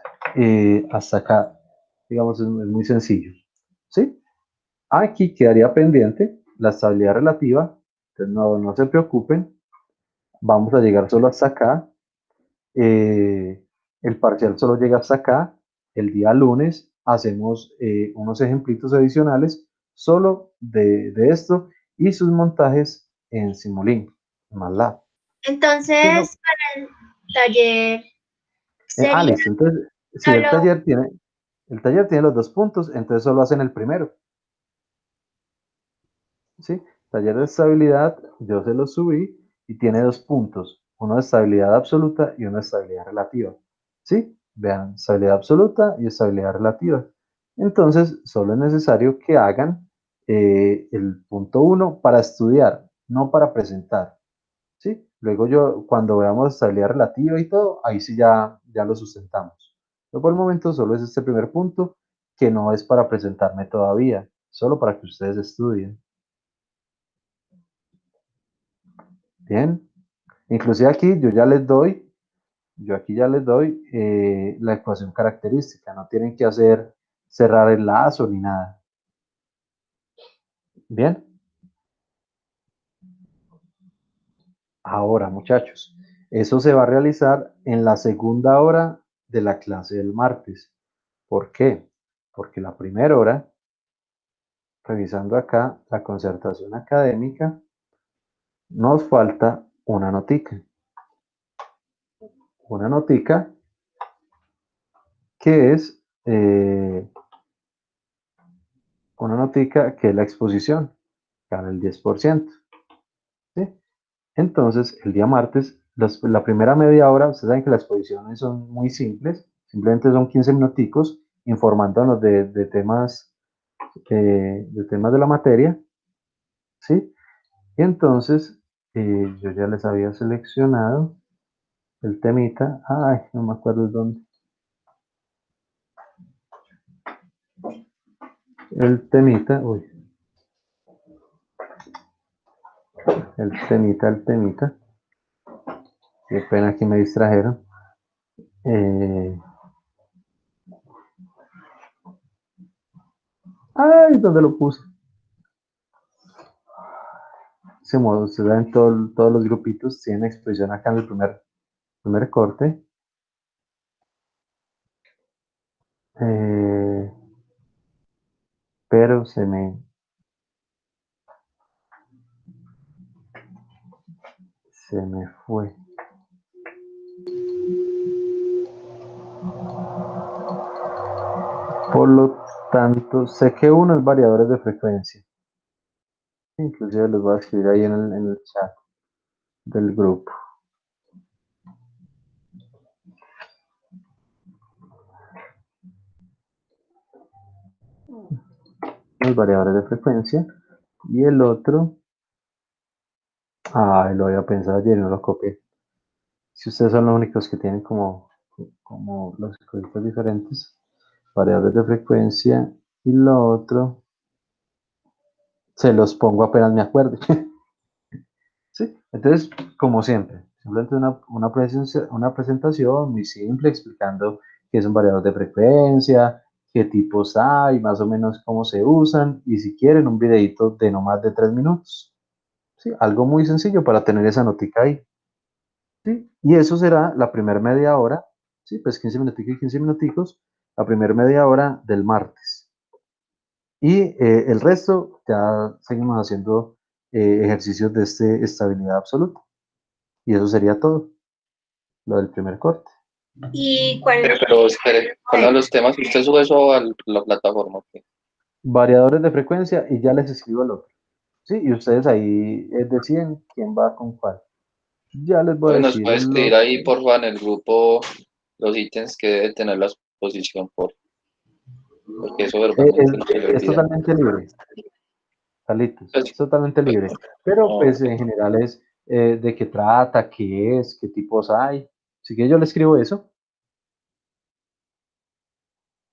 hasta acá, digamos, es muy sencillo, ¿sí? Aquí quedaría pendiente la estabilidad relativa, entonces no se preocupen, vamos a llegar solo hasta acá, el parcial solo llega hasta acá, el día lunes hacemos unos ejemplitos adicionales solo de esto y sus montajes en Simulink, en MATLAB. Sí, ¿no? Entonces, para el taller sería Listo, entonces, si solo, el taller tiene los dos puntos, entonces solo hacen el primero. ¿Sí? Taller de estabilidad, yo se lo subí y tiene dos puntos, uno de estabilidad absoluta y uno de estabilidad relativa. ¿Sí? Vean, estabilidad absoluta y estabilidad relativa. Entonces, solo es necesario que hagan el punto 1 para estudiar, no para presentar. ¿Sí? Luego cuando veamos estabilidad relativa y todo, ahí sí ya lo sustentamos. Pero por el momento solo es este primer punto que no es para presentarme todavía, solo para que ustedes estudien. Bien, inclusive aquí yo aquí ya les doy la ecuación característica, no tienen que cerrar el lazo ni nada. Bien. Ahora, muchachos, eso se va a realizar en la segunda hora de la clase del martes. ¿Por qué? Porque la primera hora, revisando acá la concertación académica, nos falta una notica. Una notica que es la exposición, gana el 10%. ¿Sí? Entonces, el día martes, la primera media hora, ustedes saben que las exposiciones son muy simples, simplemente son 15 minuticos informándonos de temas de la materia, ¿sí? Y entonces, yo ya les había seleccionado el temita, ay, no me acuerdo dónde. El temita, uy. El temita. Qué pena que me distrajeron. Ay, ¿dónde lo puse? Se modo, se da en todos los grupitos, tienen exposición acá en el primer corte. Pero se me fue. Por lo tanto, sé que uno es variadores de frecuencia. Inclusive los voy a escribir ahí en el chat del grupo. Los variadores de frecuencia. Y el otro, lo había pensado ayer y no lo copié. Si ustedes son los únicos que tienen como los códigos diferentes, variadores de frecuencia, y lo otro, se los pongo apenas me acuerde. ¿Sí? Entonces, como siempre, simplemente una presentación muy simple explicando qué es un variador de frecuencia, qué tipos hay, más o menos cómo se usan, y si quieren un videito de no más de 3 minutos. ¿Sí? Algo muy sencillo para tener esa notica ahí. ¿Sí? Y eso será la primera media hora, ¿sí? Pues 15 minuticos y 15 minuticos, la primera media hora del martes. Y el resto ya seguimos haciendo ejercicios de estabilidad absoluta. Y eso sería todo, lo del primer corte. ¿Y cuál? Pero espere, ¿cuáles son los temas? ¿Usted sube eso a la plataforma? ¿Qué? Variadores de frecuencia y ya les escribo el otro. ¿Sí? Y ustedes ahí deciden quién va con cuál. Ya les voy a Entonces nos decir puede escribir ahí, porfa, en el grupo los ítems que debe tener la exposición, porque eso verbalmente no se le es olvida. totalmente libre, Carlitos, Pues, es totalmente libre. Pero pues en general es de qué trata, qué es, qué tipos hay. Así que yo le escribo eso.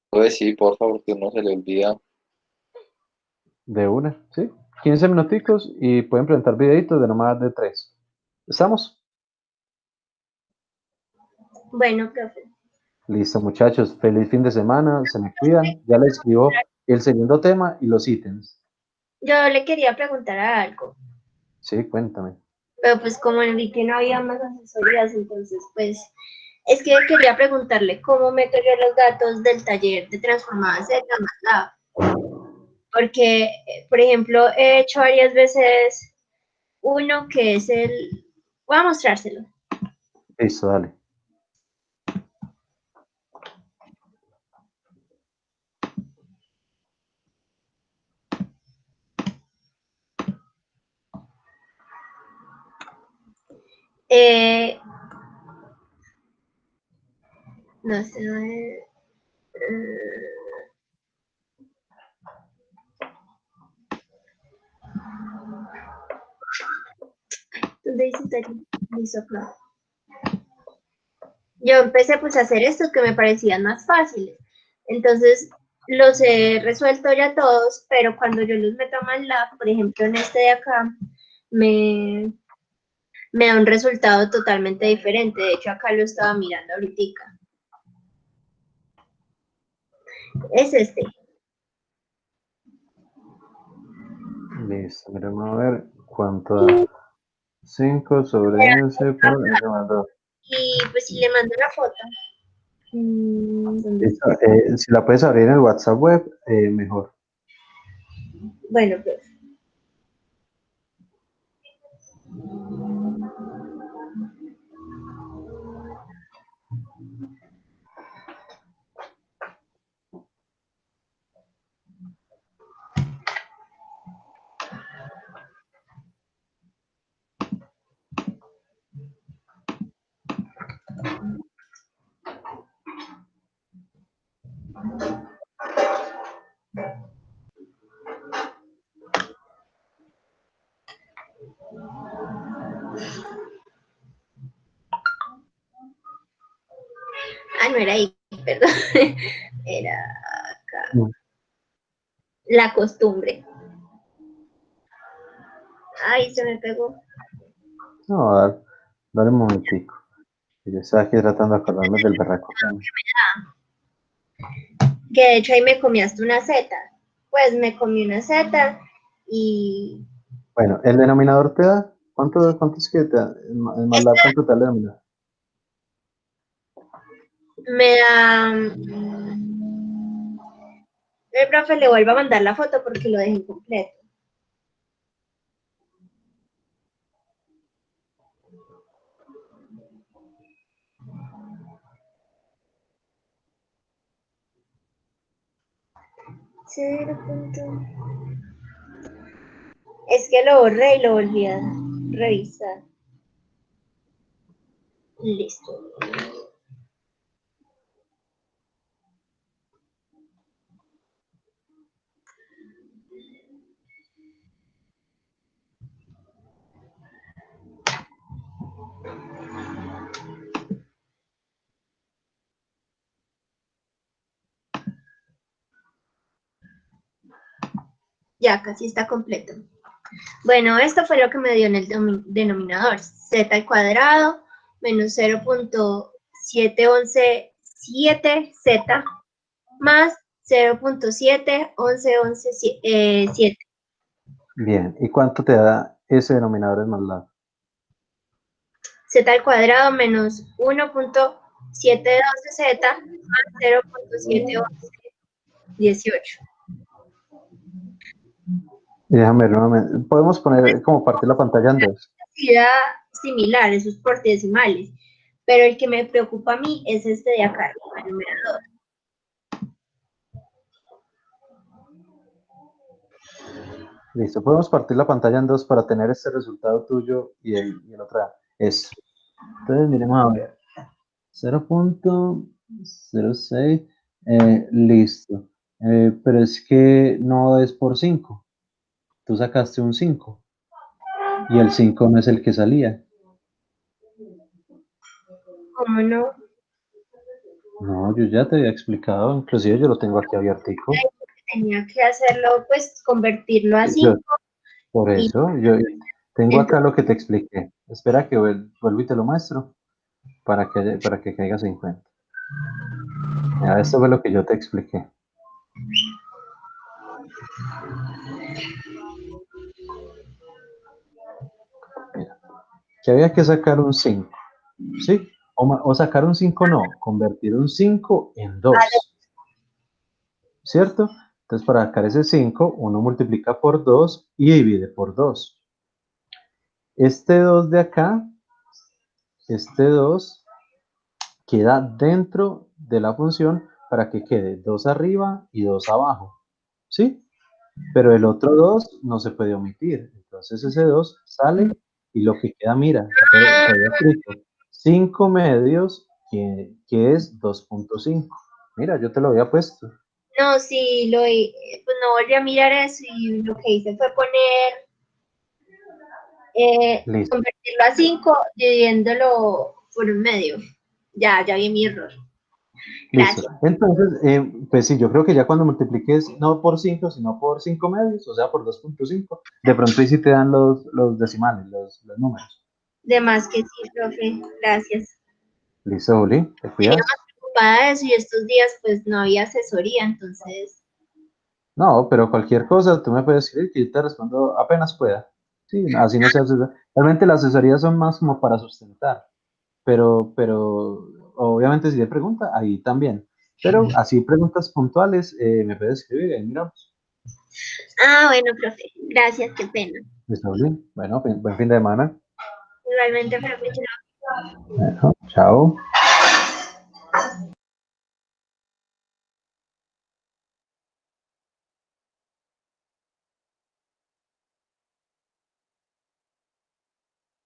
pues sí, porfa, porque no se le olvida. De una, ¿sí? 15 minuticos y pueden presentar videitos de no más de 3. ¿Estamos? Bueno, profe. Listo, muchachos. Feliz fin de semana. Se me cuidan. Ya les escribo el segundo tema y los ítems. Yo le quería preguntar algo, Sí, cuéntame. pero pues como vi que no había más asesorías, entonces pues es que quería preguntarle cómo meto yo los datos del taller de transformadas Z MATLAB. Porque, por ejemplo, he hecho varias veces uno que es voy a mostrárselo. Listo, dale. No sé. ¿Dónde dice taller? Listo, claro. Yo empecé pues a hacer estos que me parecían más fáciles. Entonces los he resuelto ya todos, pero cuando yo los meto a MATLAB, por ejemplo en este de acá, me da un resultado totalmente diferente. De hecho, acá lo estaba mirando ahorita. Es este. Listo, miremos a ver cuánto da. 5 sobre S por S más 2. Y pues si le mando la foto. ¿Dónde Listo, está? si la puedes abrir en el WhatsApp web, mejor. Bueno, pues. Ah, no era ahí, perdón. Era acá. La costumbre. Ay, se me pegó. No, dale un momentico. Yo estaba aquí tratando de acordarme del berraco. Que de hecho ahí me comí hasta una Z. Pues me comí una Z y Bueno, el denominador te da. ¿Cuánto es que te da? El MATLAB, ¿cuánto te da el denominador? me da... El profe le vuelve a mandar la foto porque lo dejé incompleto. Es que lo borré y lo volví a revisar. Listo. Ya casi está completo. Bueno, esto fue lo que me dio en el denominador. Z al cuadrado menos 0.7117Z más 0.711117. Bien, ¿y cuánto te da ese denominador en MATLAB? Z al cuadrado menos 1.712Z más 0.71118. Y déjame ver nuevamente. Podemos poner como partir la pantalla en dos. Cantidad similar, esos por decimales. Pero el que me preocupa a mí es este de acá arriba, el numerador. Listo, podemos partir la pantalla en dos para tener este resultado tuyo y el otro. Eso. Entonces, miremos a ver. 0.06. Listo. Pero es que no es por 5. Tú sacaste un 5 y el 5 no es el que salía. ¿Cómo no? No, yo ya te había explicado, inclusive yo lo tengo aquí abiertico. Tenía que hacerlo, pues, convertirlo a 5. Por Y eso, yo tengo acá entonces, lo que te expliqué. Espera que vuelvo y te lo muestro para que caigas en cuenta. Mira, esto fue lo que yo te expliqué. Mira, que había que sacar un 5, ¿sí? O sacar un 5 no, convertir un 5 en 2, ¿cierto? Entonces, para sacar ese 5, uno multiplica por 2 y divide por 2. Este 2 de acá, este 2 queda dentro de la función para que quede 2 arriba y 2 abajo, ¿sí? Pero el otro 2 no se puede omitir. Entonces ese 2 sale y lo que queda, mira, te había escrito 5 medios, que es 2.5. Mira, yo te lo había puesto. no, sí, pues no volví a mirar eso y lo que hice fue poner, Listo. convertirlo a 5, dividiéndolo por un medio. Ya vi mi error. Listo. Gracias. Entonces, pues sí, yo creo que ya cuando multipliques no por 5 sino por 5 medios, o sea, por 2.5, de pronto ahí sí te dan los decimales, los números. De más que sí, profe. Gracias. Listo, Juli, te Tenía cuidas. más preocupada de eso y estos días pues no había asesoría, entonces, No, pero cualquier cosa tú me puedes escribir que yo te respondo apenas pueda. Sí, así no se hace. Realmente las asesorías son más como para sustentar, pero obviamente si te pregunta, ahí también. Pero así preguntas puntuales, me puedes escribir, ahí miramos. bueno, profe. Gracias, qué pena. Listo, Juli. Bueno, buen fin de semana. Igualmente, profe. Bueno, chao.